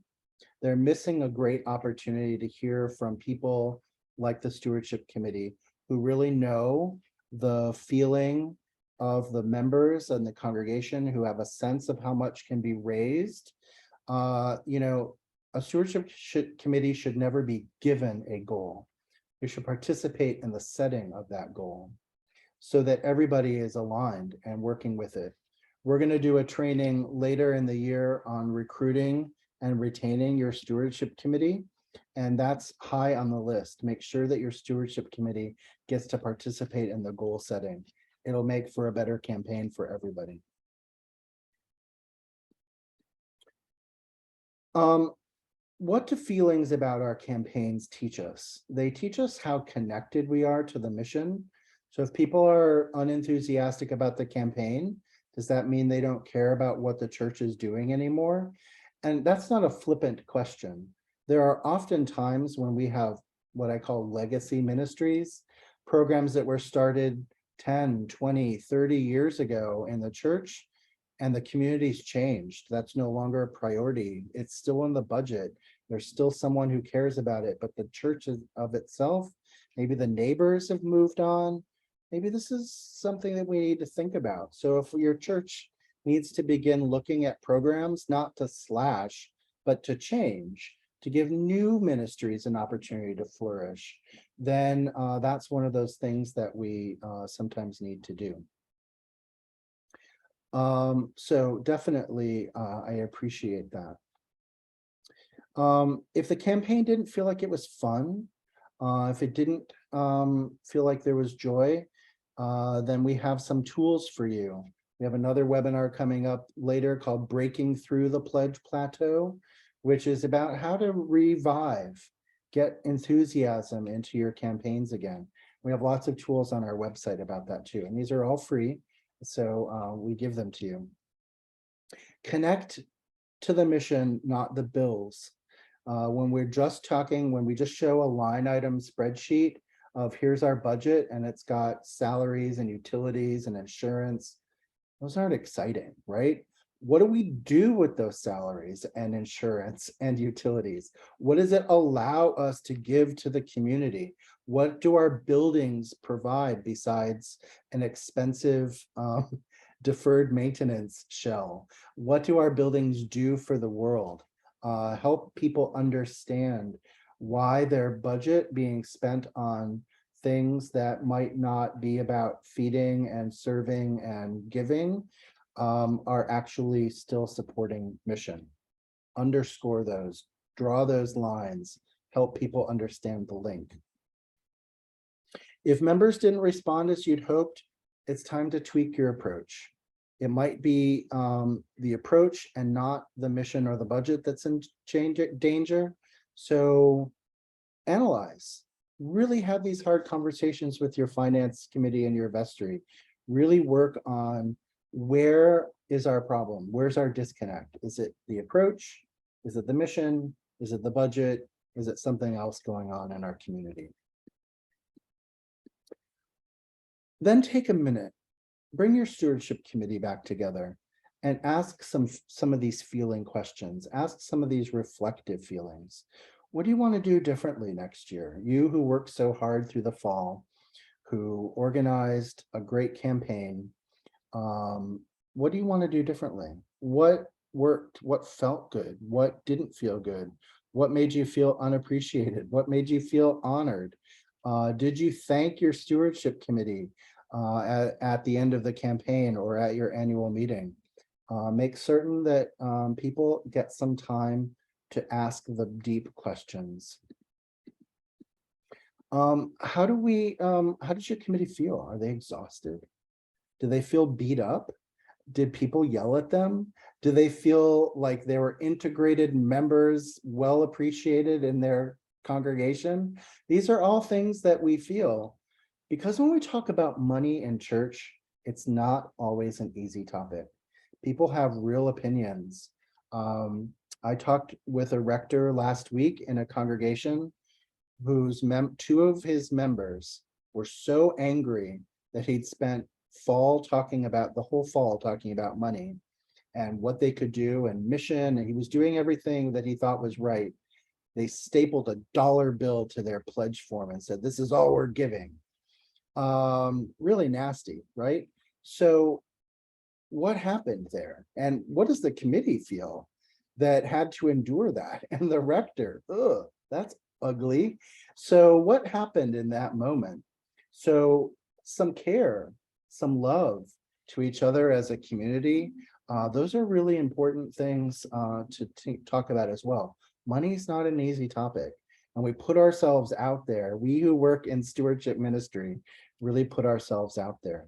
they're missing a great opportunity to hear from people like the stewardship committee who really know the feeling of the members and the congregation, who have a sense of how much can be raised. A stewardship committee should never be given a goal. You should participate in the setting of that goal so that everybody is aligned and working with it. We're going to do a training later in the year on recruiting and retaining your stewardship committee. And that's high on the list. Make sure that your stewardship committee gets to participate in the goal setting. It'll make for a better campaign for everybody. What do feelings about our campaigns teach us? They teach us how connected we are to the mission. So if people are unenthusiastic about the campaign, does that mean they don't care about what the church is doing anymore? And that's not a flippant question. There are often times when we have what I call legacy ministries, programs that were started 10, 20, 30 years ago in the church, and the community's changed. That's no longer a priority. It's still in the budget. There's still someone who cares about it, but the church of itself, maybe the neighbors have moved on. Maybe this is something that we need to think about. So if your church needs to begin looking at programs, not to slash, but to change, to give new ministries an opportunity to flourish, then that's one of those things that we sometimes need to do. So definitely, I appreciate that. If the campaign didn't feel like it was fun, if it didn't feel like there was joy, then we have some tools for you. We have another webinar coming up later called Breaking Through the Pledge Plateau, which is about how to revive, get enthusiasm into your campaigns again. We have lots of tools on our website about that too, and these are all free. So we give them to you. Connect to the mission, not the bills. When we're just talking, when we just show a line item spreadsheet of here's our budget and it's got salaries and utilities and insurance, those aren't exciting, right? What do we do with those salaries and insurance and utilities? What does it allow us to give to the community? What do our buildings provide besides an expensive deferred maintenance shell? What do our buildings do for the world? Help people understand why their budget being spent on things that might not be about feeding and serving and giving are actually still supporting mission. Underscore those, draw those lines, help people understand the link. If members didn't respond as you'd hoped, it's time to tweak your approach. It might be the approach and not the mission or the budget that's in danger. So analyze, really have these hard conversations with your finance committee and your vestry. Really work on where is our problem? Where's our disconnect? Is it the approach? Is it the mission? Is it the budget? Is it something else going on in our community? Then take a minute, bring your stewardship committee back together and ask some of these feeling questions. Ask some of these reflective feelings. What do you want to do differently next year? You who worked so hard through the fall, who organized a great campaign, what do you want to do differently? What worked? What felt good? What didn't feel good? What made you feel unappreciated? What made you feel honored? Did you thank your stewardship committee at the end of the campaign or at your annual meeting? Make certain that people get some time to ask the deep questions. How does your committee feel? Are they exhausted? Do they feel beat up? Did people yell at them? Do they feel like they were integrated members, well appreciated in their congregation? These are all things that we feel, because when we talk about money in church, it's not always an easy topic. People have real opinions. I talked with a rector last week in a congregation whose two of his members were so angry that he'd spent the whole fall talking about money and what they could do and mission, and he was doing everything that he thought was right. They stapled a dollar bill to their pledge form and said, "This is all we're giving." Really nasty, right? So what happened there? And what does the committee feel that had to endure that? And the rector, ugh, that's ugly. So what happened in that moment? So some care, some love to each other as a community. Those are really important things to talk about as well. Money is not an easy topic, and we put ourselves out there. We who work in stewardship ministry really put ourselves out there.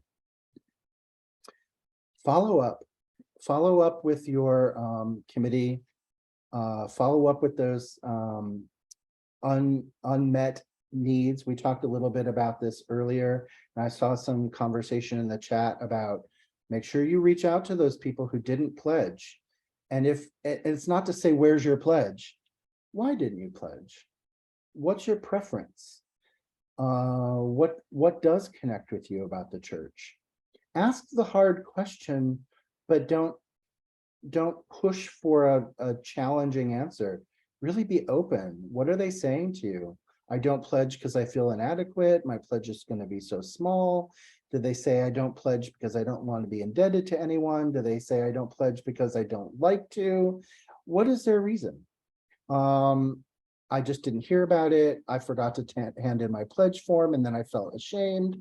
Follow up with your committee. Follow up with those unmet needs. We talked a little bit about this earlier, and I saw some conversation in the chat about make sure you reach out to those people who didn't pledge. And it's not to say, where's your pledge? Why didn't you pledge? What's your preference? What does connect with you about the church? Ask the hard question, but don't push for a challenging answer. Really be open. What are they saying to you? I don't pledge because I feel inadequate. My pledge is going to be so small. Do they say I don't pledge because I don't want to be indebted to anyone? Do they say I don't pledge because I don't like to? What is their reason? I just didn't hear about it. I forgot to hand in my pledge form and then I felt ashamed.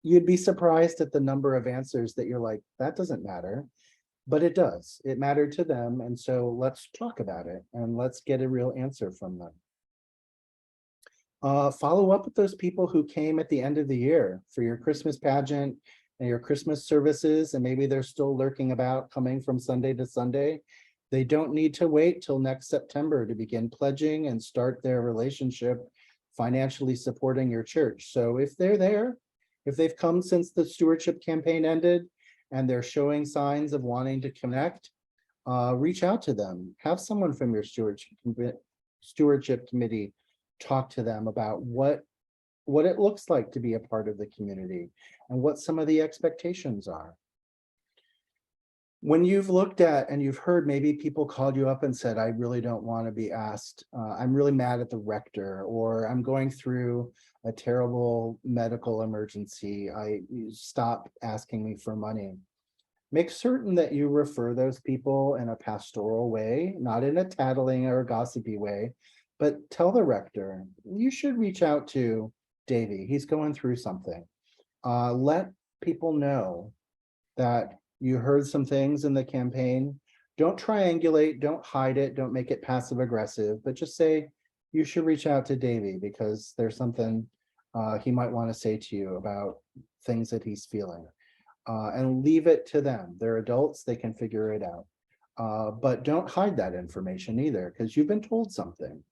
You'd be surprised at the number of answers that you're like, that doesn't matter. But it does. It mattered to them. And so let's talk about it and let's get a real answer from them. Follow up with those people who came at the end of the year for your Christmas pageant and your Christmas services, and maybe they're still lurking about coming from Sunday to Sunday. They don't need to wait till next September to begin pledging and start their relationship financially supporting your church. So if they're there, if they've come since the stewardship campaign ended and they're showing signs of wanting to connect, reach out to them. Have someone from your stewardship committee talk to them about what it looks like to be a part of the community and what some of the expectations are. When you've looked at and you've heard, maybe people called you up and said, I really don't want to be asked. I'm really mad at the rector, or I'm going through a terrible medical emergency. Stop asking me for money. Make certain that you refer those people in a pastoral way, not in a tattling or gossipy way, but tell the rector, you should reach out to Davey. He's going through something. Let people know that you heard some things in the campaign. Don't triangulate, don't hide it, don't make it passive aggressive, but just say, you should reach out to Davey because there's something he might want to say to you about things that he's feeling. And leave it to them. They're adults, they can figure it out. But don't hide that information either, because you've been told something.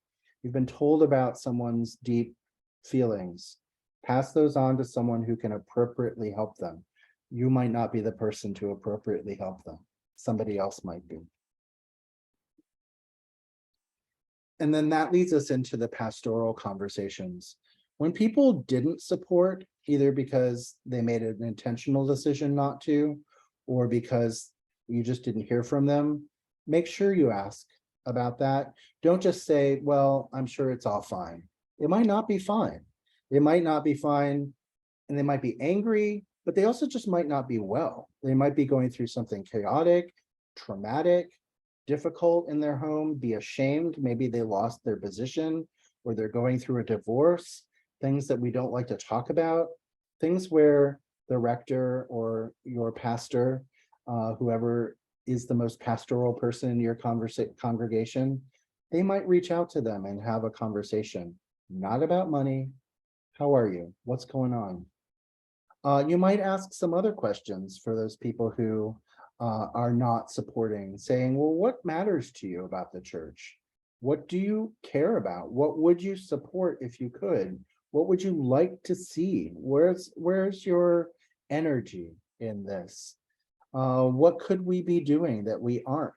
You've been told about someone's deep feelings. Pass those on to someone who can appropriately help them. You might not be the person to appropriately help them. Somebody else might be. And then that leads us into the pastoral conversations. When people didn't support, either because they made an intentional decision not to, or because you just didn't hear from them, make sure you ask about that. Don't just say, well, I'm sure it's all fine. It might not be fine. It might not be fine, and they might be angry, but they also just might not be well. They might be going through something chaotic, traumatic, difficult in their home, be ashamed. Maybe they lost their position, or they're going through a divorce, things that we don't like to talk about, things where the rector or your pastor, whoever is the most pastoral person in your congregation, they might reach out to them and have a conversation, not about money. How are you? What's going on? You might ask some other questions for those people who are not supporting, saying, well, what matters to you about the church? What do you care about? What would you support if you could? What would you like to see? Where's your energy in this? What could we be doing that we aren't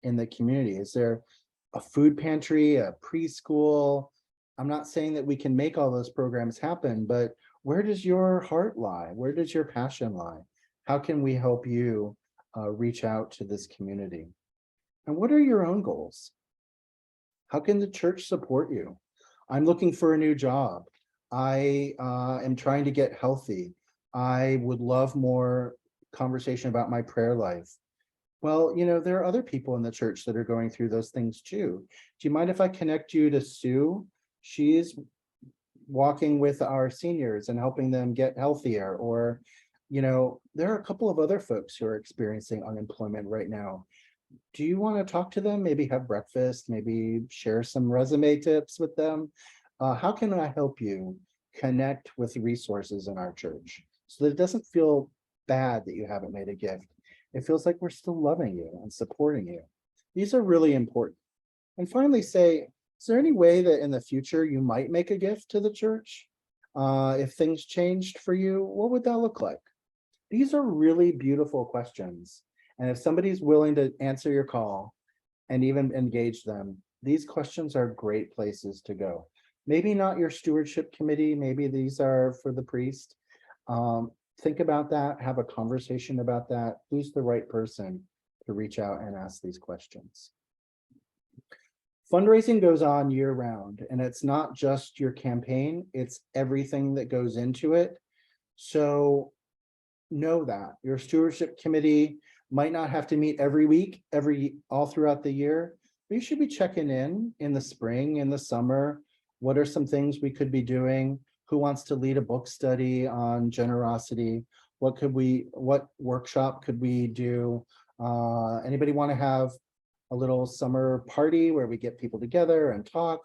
in the community? Is there a food pantry, a preschool? I'm not saying that we can make all those programs happen, but where does your heart lie? Where does your passion lie? How can we help you reach out to this community? And what are your own goals? How can the church support you? I'm looking for a new job. I am trying to get healthy. I would love more conversation about my prayer life. Well, you know, there are other people in the church that are going through those things too. Do you mind if I connect you to Sue? She's walking with our seniors and helping them get healthier. Or, you know, there are a couple of other folks who are experiencing unemployment right now. Do you want to talk to them? Maybe have breakfast, maybe share some resume tips with them. How can I help you connect with resources in our church so that it doesn't feel bad that you haven't made a gift? It feels like we're still loving you and supporting you. These are really important. And finally say, is there any way that in the future you might make a gift to the church? If things changed for you, what would that look like? These are really beautiful questions. And if somebody's willing to answer your call and even engage them, these questions are great places to go. Maybe not your stewardship committee, maybe these are for the priest. Think about that, have a conversation about that. Who's the right person to reach out and ask these questions? Fundraising goes on year round, and it's not just your campaign, it's everything that goes into it. So know that your stewardship committee might not have to meet every week, all throughout the year, but you should be checking in the spring, in the summer. What are some things we could be doing? Who wants to lead a book study on generosity? What workshop could we do? Anybody want to have a little summer party where we get people together and talk?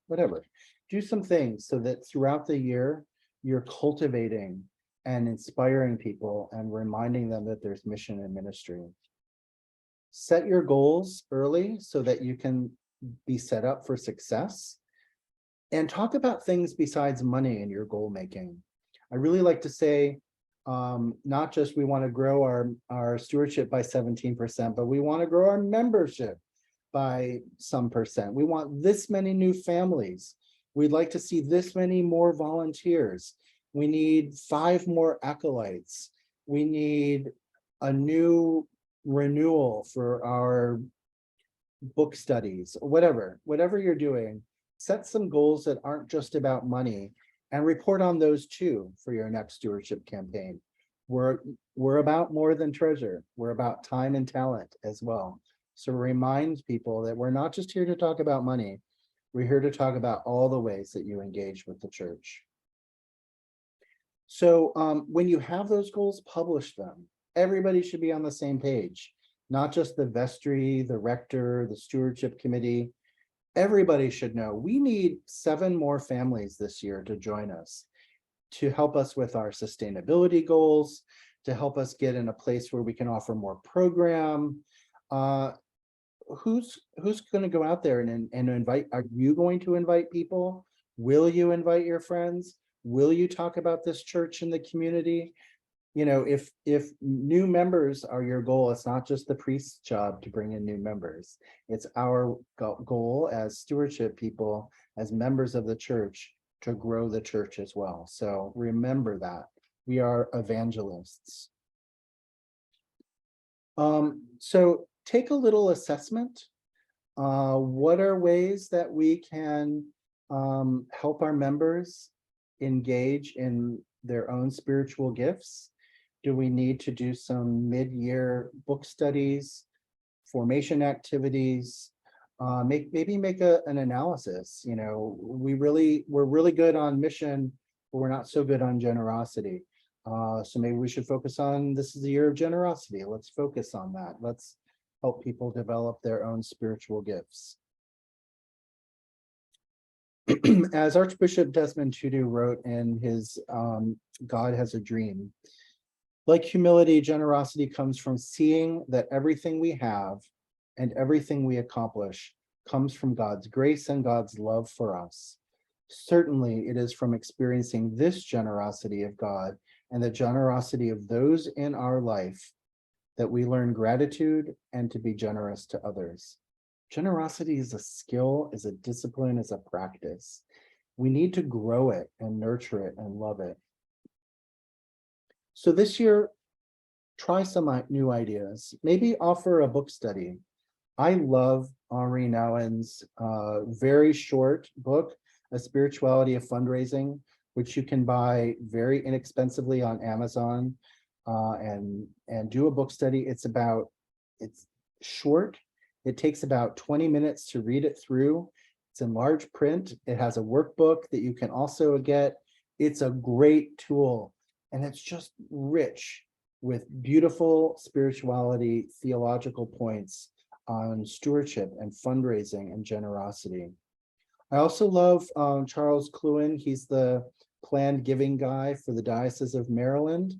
Whatever. Do some things so that throughout the year, you're cultivating and inspiring people and reminding them that there's mission and ministry. Set your goals early so that you can be set up for success. And talk about things besides money in your goal making. I really like to say, not just we want to grow our stewardship by 17%, but we want to grow our membership by some percent. We want this many new families. We'd like to see this many more volunteers. We need 5 more acolytes. We need a new renewal for our book studies, whatever you're doing, set some goals that aren't just about money and report on those too for your next stewardship campaign. We're about more than treasure. We're about time and talent as well. So remind people that we're not just here to talk about money. We're here to talk about all the ways that you engage with the church. So when you have those goals, publish them. Everybody should be on the same page, not just the vestry, the rector, the stewardship committee. Everybody should know. We need 7 more families this year to join us, to help us with our sustainability goals, to help us get in a place where we can offer more program. Who's going to go out there and invite? Are you going to invite people? Will you invite your friends? Will you talk about this church in the community? You know, if new members are your goal, it's not just the priest's job to bring in new members. It's our goal as stewardship people, as members of the church, to grow the church as well. So remember that we are evangelists. So take a little assessment. What are ways that we can help our members engage in their own spiritual gifts? Do we need to do some mid-year book studies, formation activities, maybe make an analysis? You know, we're really good on mission, but we're not so good on generosity. So maybe we should focus on, this is the year of generosity. Let's focus on that. Let's help people develop their own spiritual gifts. As Archbishop Desmond Tutu wrote in his God Has a Dream, like humility, generosity comes from seeing that everything we have and everything we accomplish comes from God's grace and God's love for us. Certainly, it is from experiencing this generosity of God and the generosity of those in our life that we learn gratitude and to be generous to others. Generosity is a skill, is a discipline, is a practice. We need to grow it and nurture it and love it. So this year, try some new ideas. Maybe offer a book study. I love Henri Nouwen's very short book, A Spirituality of Fundraising, which you can buy very inexpensively on Amazon and do a book study. It's short. It takes about 20 minutes to read it through. It's in large print. It has a workbook that you can also get. It's a great tool, and it's just rich with beautiful spirituality, theological points on stewardship and fundraising and generosity. I also love Charles Cluin. He's the planned giving guy for the Diocese of Maryland.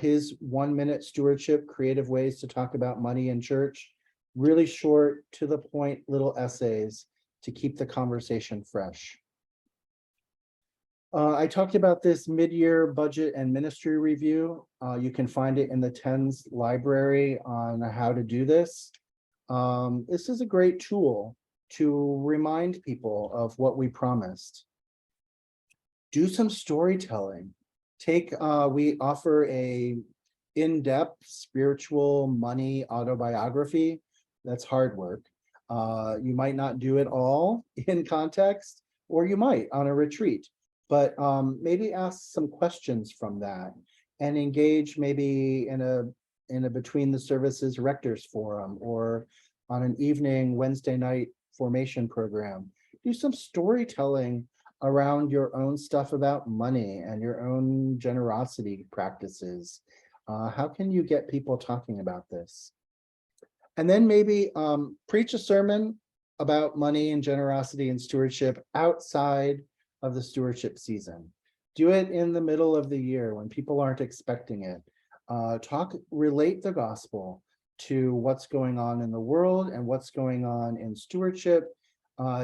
His 1-minute stewardship, creative ways to talk about money in church, really short, to the point, little essays to keep the conversation fresh. I talked about this mid-year budget and ministry review. You can find it in the TENS library on how to do this. This is a great tool to remind people of what we promised. Do some storytelling. We offer a in-depth spiritual money autobiography. That's hard work. You might not do it all in context, or you might on a retreat. But maybe ask some questions from that and engage maybe in a between the services rectors forum or on an evening Wednesday night formation program. Do some storytelling around your own stuff about money and your own generosity practices. How can you get people talking about this? And then maybe preach a sermon about money and generosity and stewardship outside of the stewardship season. Do it in the middle of the year when people aren't expecting it. Relate the gospel to what's going on in the world and what's going on in stewardship.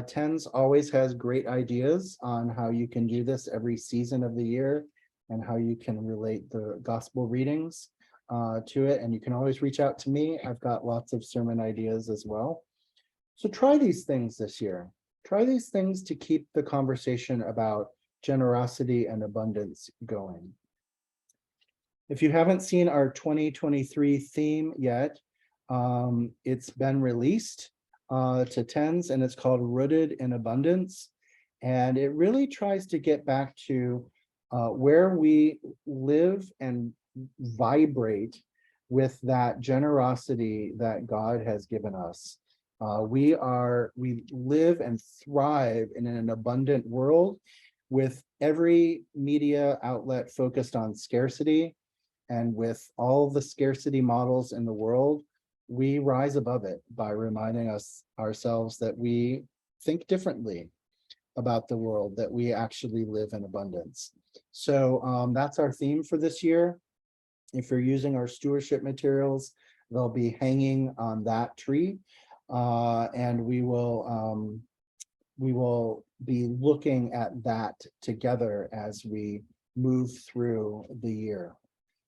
TENS always has great ideas on how you can do this every season of the year and how you can relate the gospel readings to it. And you can always reach out to me. I've got lots of sermon ideas as well. So try these things this year. Try these things to keep the conversation about generosity and abundance going. If you haven't seen our 2023 theme yet, it's been released to TENS, and it's called Rooted in Abundance. And it really tries to get back to where we live and vibrate with that generosity that God has given us. We live and thrive in an abundant world with every media outlet focused on scarcity, and with all the scarcity models in the world. We rise above it by reminding ourselves that we think differently about the world, that we actually live in abundance. So that's our theme for this year. If you're using our stewardship materials, they'll be hanging on that tree. And we will be looking at that together as we move through the year.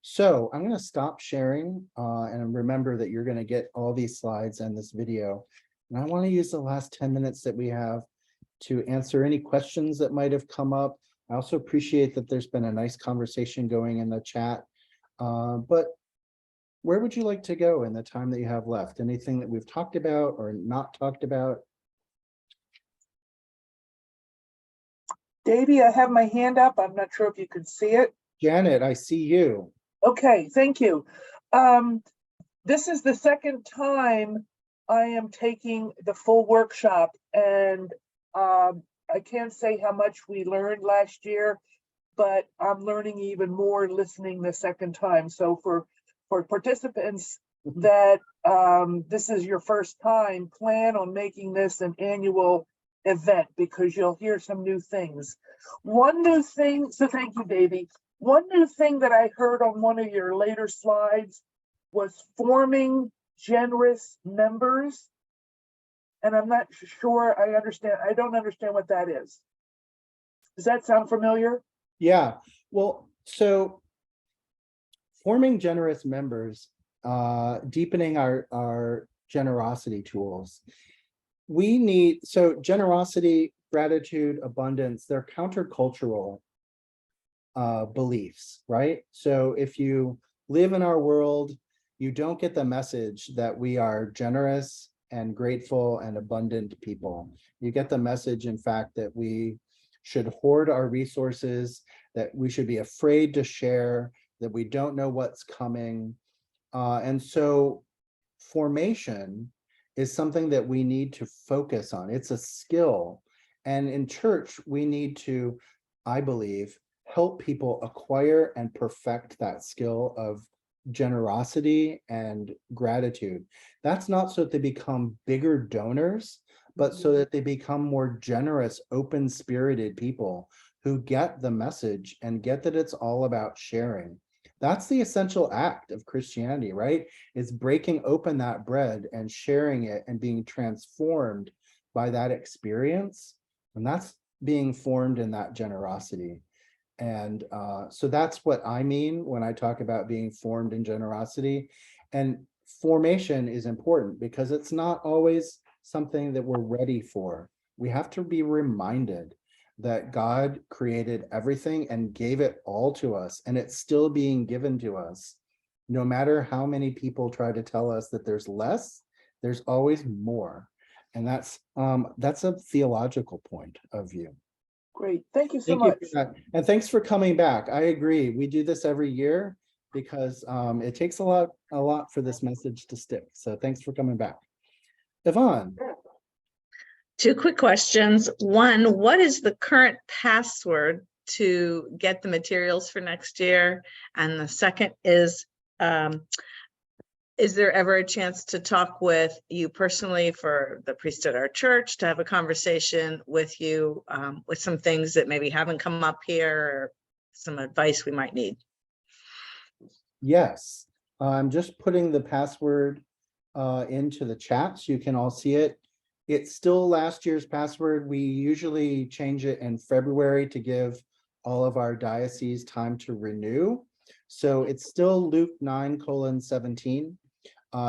So I'm going to stop sharing and remember that you're going to get all these slides and this video. And I want to use the last 10 minutes that we have to answer any questions that might have come up. I also appreciate that there's been a nice conversation going in the chat. But where would you like to go in the time that you have left? Anything that we've talked about or not talked about? Davey, I have my hand up. I'm not sure if you can see it. Janet, I see you. Okay, thank you. This is the second time I am taking the full workshop, and I can't say how much we learned last year, but I'm learning even more listening the second time. So for participants that this is your first time, plan on making this an annual event, because you'll hear some new things. One new thing, so thank you, Davey. One new thing that I heard on one of your later slides was forming generous members. And I'm not sure I understand. I don't understand what that is. Does that sound familiar? Yeah, well, so forming generous members, deepening our generosity tools. We need, so generosity, gratitude, abundance, they're countercultural beliefs, right? So if you live in our world, you don't get the message that we are generous and grateful and abundant people. You get the message, in fact, that we should hoard our resources, that we should be afraid to share, that we don't know what's coming. And so formation is something that we need to focus on. It's a skill. And in church, we need to, I believe, help people acquire and perfect that skill of generosity and gratitude. That's not so that they become bigger donors, but so that they become more generous, open-spirited people who get the message and get that it's all about sharing. That's the essential act of Christianity, right? It's breaking open that bread and sharing it and being transformed by that experience. And that's being formed in that generosity. And so that's what I mean when I talk about being formed in generosity. And formation is important because it's not always something that we're ready for. We have to be reminded that God created everything and gave it all to us, and it's still being given to us. No matter how many people try to tell us that there's less, there's always more. And that's a theological point of view. Great, thank you so Thank much. you for that. And thanks for coming back. I agree. We do this every year because it takes a lot for this message to stick. So thanks for coming back. Yvonne. Two quick questions. One, what is the current password to get the materials for next year? And the second is there ever a chance to talk with you personally for the priest at our church, to have a conversation with you with some things that maybe haven't come up here, or some advice we might need? Yes, I'm just putting the password into the chat so you can all see it. It's still last year's password. We usually change it in February to give all of our dioceses time to renew. So it's still Luke 9:17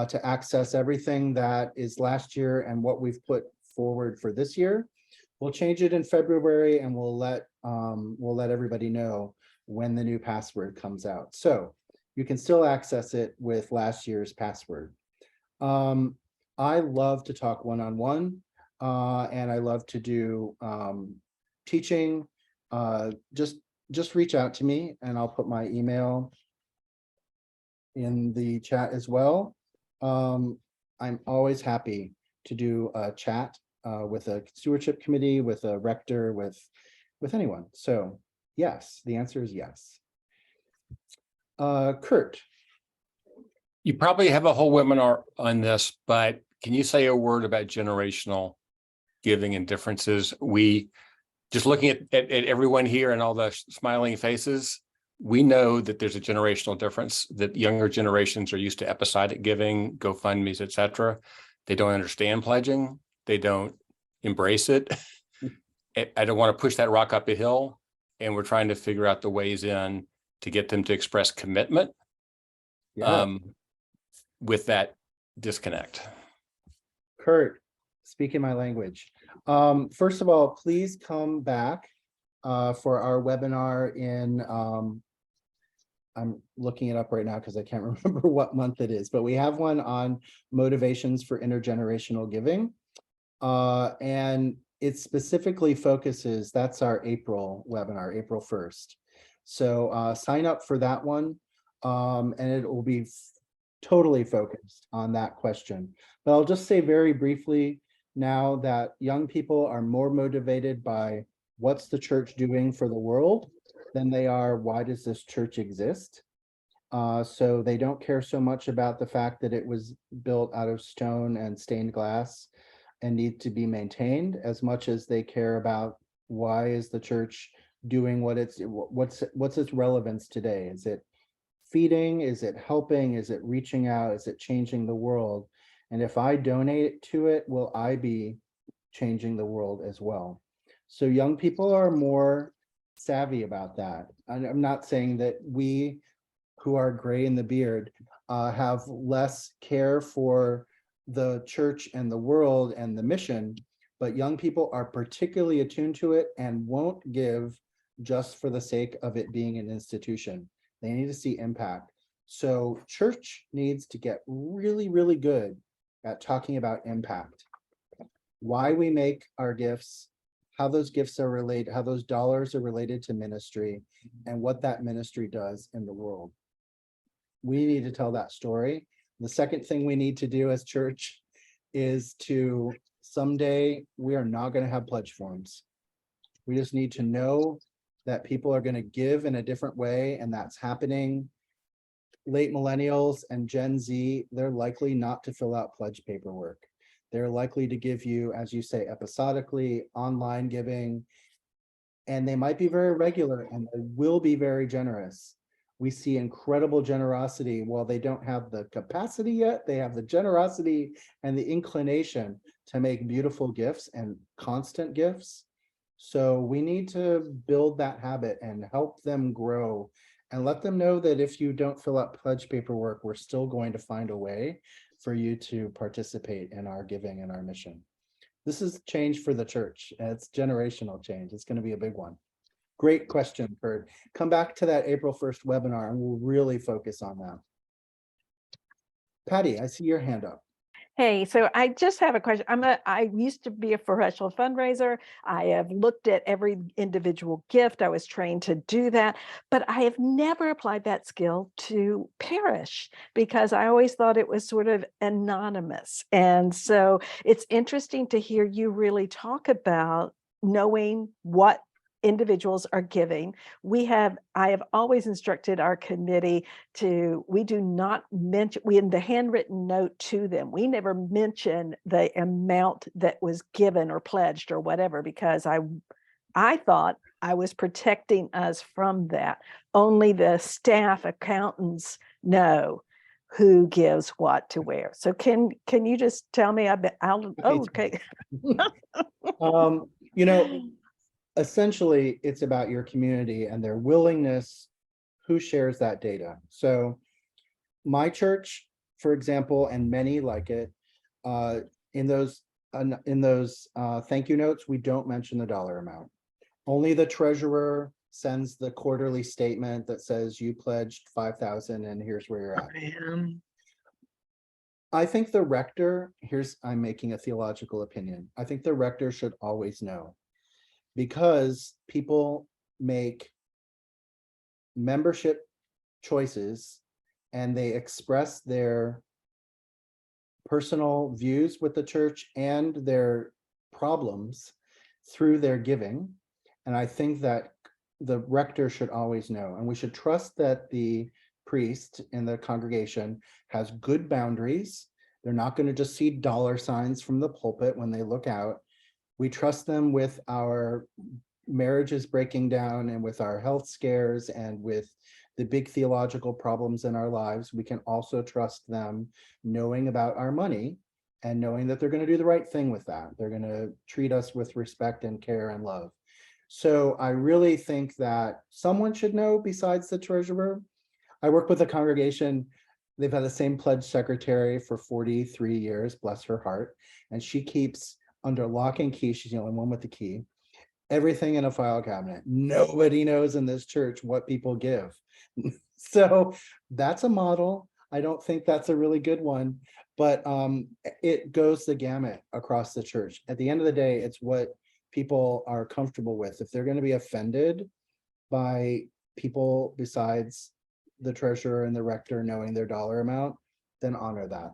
to access everything that is last year and what we've put forward for this year. We'll change it in February, and we'll let everybody know when the new password comes out. So you can still access it with last year's password. I love to talk one-on-one, and I love to do teaching. Just reach out to me and I'll put my email in the chat as well. I'm always happy to do a chat with a stewardship committee, with a rector, with anyone. So yes, the answer is yes. Kurt. You probably have a whole webinar on this, but can you say a word about generational giving and differences? We, just looking at everyone here and all the smiling faces, we know that there's a generational difference, that younger generations are used to episodic giving, GoFundMe's, et cetera. They don't understand pledging. They don't embrace it. I don't want to push that rock up a hill. And we're trying to figure out the ways in to get them to express commitment. Yeah. With that disconnect. Kurt, speaking my language. First of all, please come back for our webinar in, I'm looking it up right now because I can't remember what month it is, but we have one on motivations for intergenerational giving. And it specifically focuses, that's our April webinar, April 1st. So sign up for that one, and it will be totally focused on that question. But I'll just say very briefly now that young people are more motivated by what's the church doing for the world than they are why does this church exist. So they don't care so much about the fact that it was built out of stone and stained glass and need to be maintained as much as they care about why is the church doing what it's, what's its relevance today. Is it feeding? Is it helping? Is it reaching out? Is it changing the world? And if I donate to it, will I be changing the world as well? So young people are more savvy about that. I'm not saying that we who are gray in the beard have less care for the church and the world and the mission, but young people are particularly attuned to it and won't give just for the sake of it being an institution. They need to see impact. So church needs to get really, really good at talking about impact. Why we make our gifts, how those gifts are related, how those dollars are related to ministry, and what that ministry does in the world. We need to tell that story. The second thing we need to do as church is to someday, we are not going to have pledge forms. We just need to know that people are going to give in a different way, and that's happening. Late millennials and Gen Z, they're likely not to fill out pledge paperwork. They're likely to give you, as you say, episodically, online giving, and they might be very regular and they will be very generous. We see incredible generosity. While they don't have the capacity yet, they have the generosity and the inclination to make beautiful gifts and constant gifts. So we need to build that habit and help them grow and let them know that if you don't fill out pledge paperwork, we're still going to find a way for you to participate in our giving and our mission. This is change for the church. It's generational change. It's going to be a big one. Great question, Kurt. Come back to that April 1st webinar and we'll really focus on that. Patty, I see your hand up. Hey, so I just have a question. I used to be a professional fundraiser. I have looked at every individual gift. I was trained to do that, but I have never applied that skill to parish because I always thought it was sort of anonymous. And so it's interesting to hear you really talk about knowing what individuals are giving. I have always instructed our committee we do not mention, in the handwritten note to them, we never mention the amount that was given or pledged or whatever, because I thought I was protecting us from that. Only the staff accountants know who gives what to where. So can you just tell me okay. Essentially, it's about your community and their willingness, who shares that data. So my church, for example, and many like it, in those thank you notes, we don't mention the dollar amount. Only the treasurer sends the quarterly statement that says you pledged 5,000 and here's where you're at. I think the rector, I'm making a theological opinion. I think the rector should always know, because people make membership choices and they express their personal views with the church and their problems through their giving. And I think that the rector should always know, and we should trust that the priest in the congregation has good boundaries. They're not going to just see dollar signs from the pulpit when they look out. We trust them with our marriages breaking down and with our health scares and with the big theological problems in our lives. We can also trust them knowing about our money and knowing that they're going to do the right thing with that. They're going to treat us with respect and care and love. So I really think that someone should know besides the treasurer. I work with a congregation. They've had the same pledge secretary for 43 years, bless her heart. And she keeps under lock and key, she's the only one with the key, everything in a file cabinet. Nobody knows in this church what people give. So that's a model. I don't think that's a really good one, but it goes the gamut across the church. At the end of the day, it's what people are comfortable with. If they're going to be offended by people besides the treasurer and the rector knowing their dollar amount, then honor that.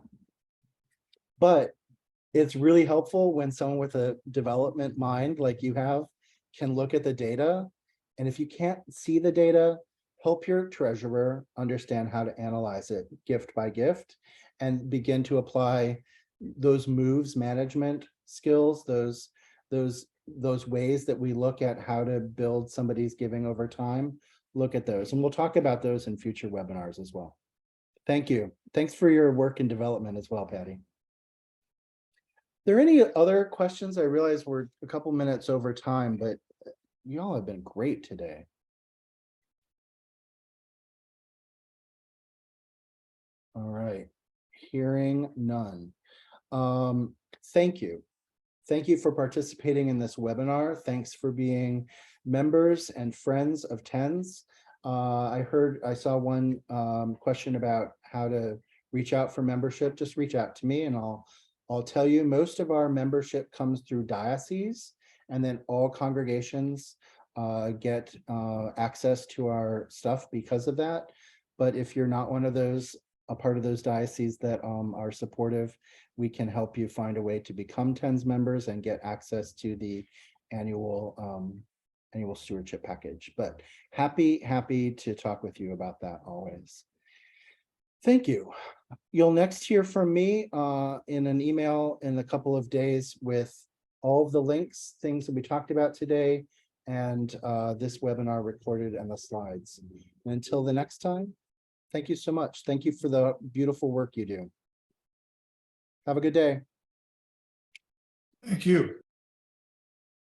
But it's really helpful when someone with a development mind like you have can look at the data. And if you can't see the data, help your treasurer understand how to analyze it gift by gift and begin to apply those moves management skills, those ways that we look at how to build somebody's giving over time. Look at those, and we'll talk about those in future webinars as well. Thank you. Thanks for your work and development as well, Patty. Are there any other questions? I realize we're a couple minutes over time, but you all have been great today. All right, hearing none. Thank you. Thank you for participating in this webinar. Thanks for being members and friends of TENS. I saw one question about how to reach out for membership. Just reach out to me and I'll tell you, most of our membership comes through diocese, and then all congregations get access to our stuff because of that. But if you're not one of those, a part of those dioceses that are supportive, we can help you find a way to become TENS members and get access to the annual stewardship package. But happy to talk with you about that always. Thank you. You'll next hear from me in an email in a couple of days with all of the links, things that we talked about today, and this webinar recorded and the slides. And until the next time, thank you so much. Thank you for the beautiful work you do. Have a good day. Thank you.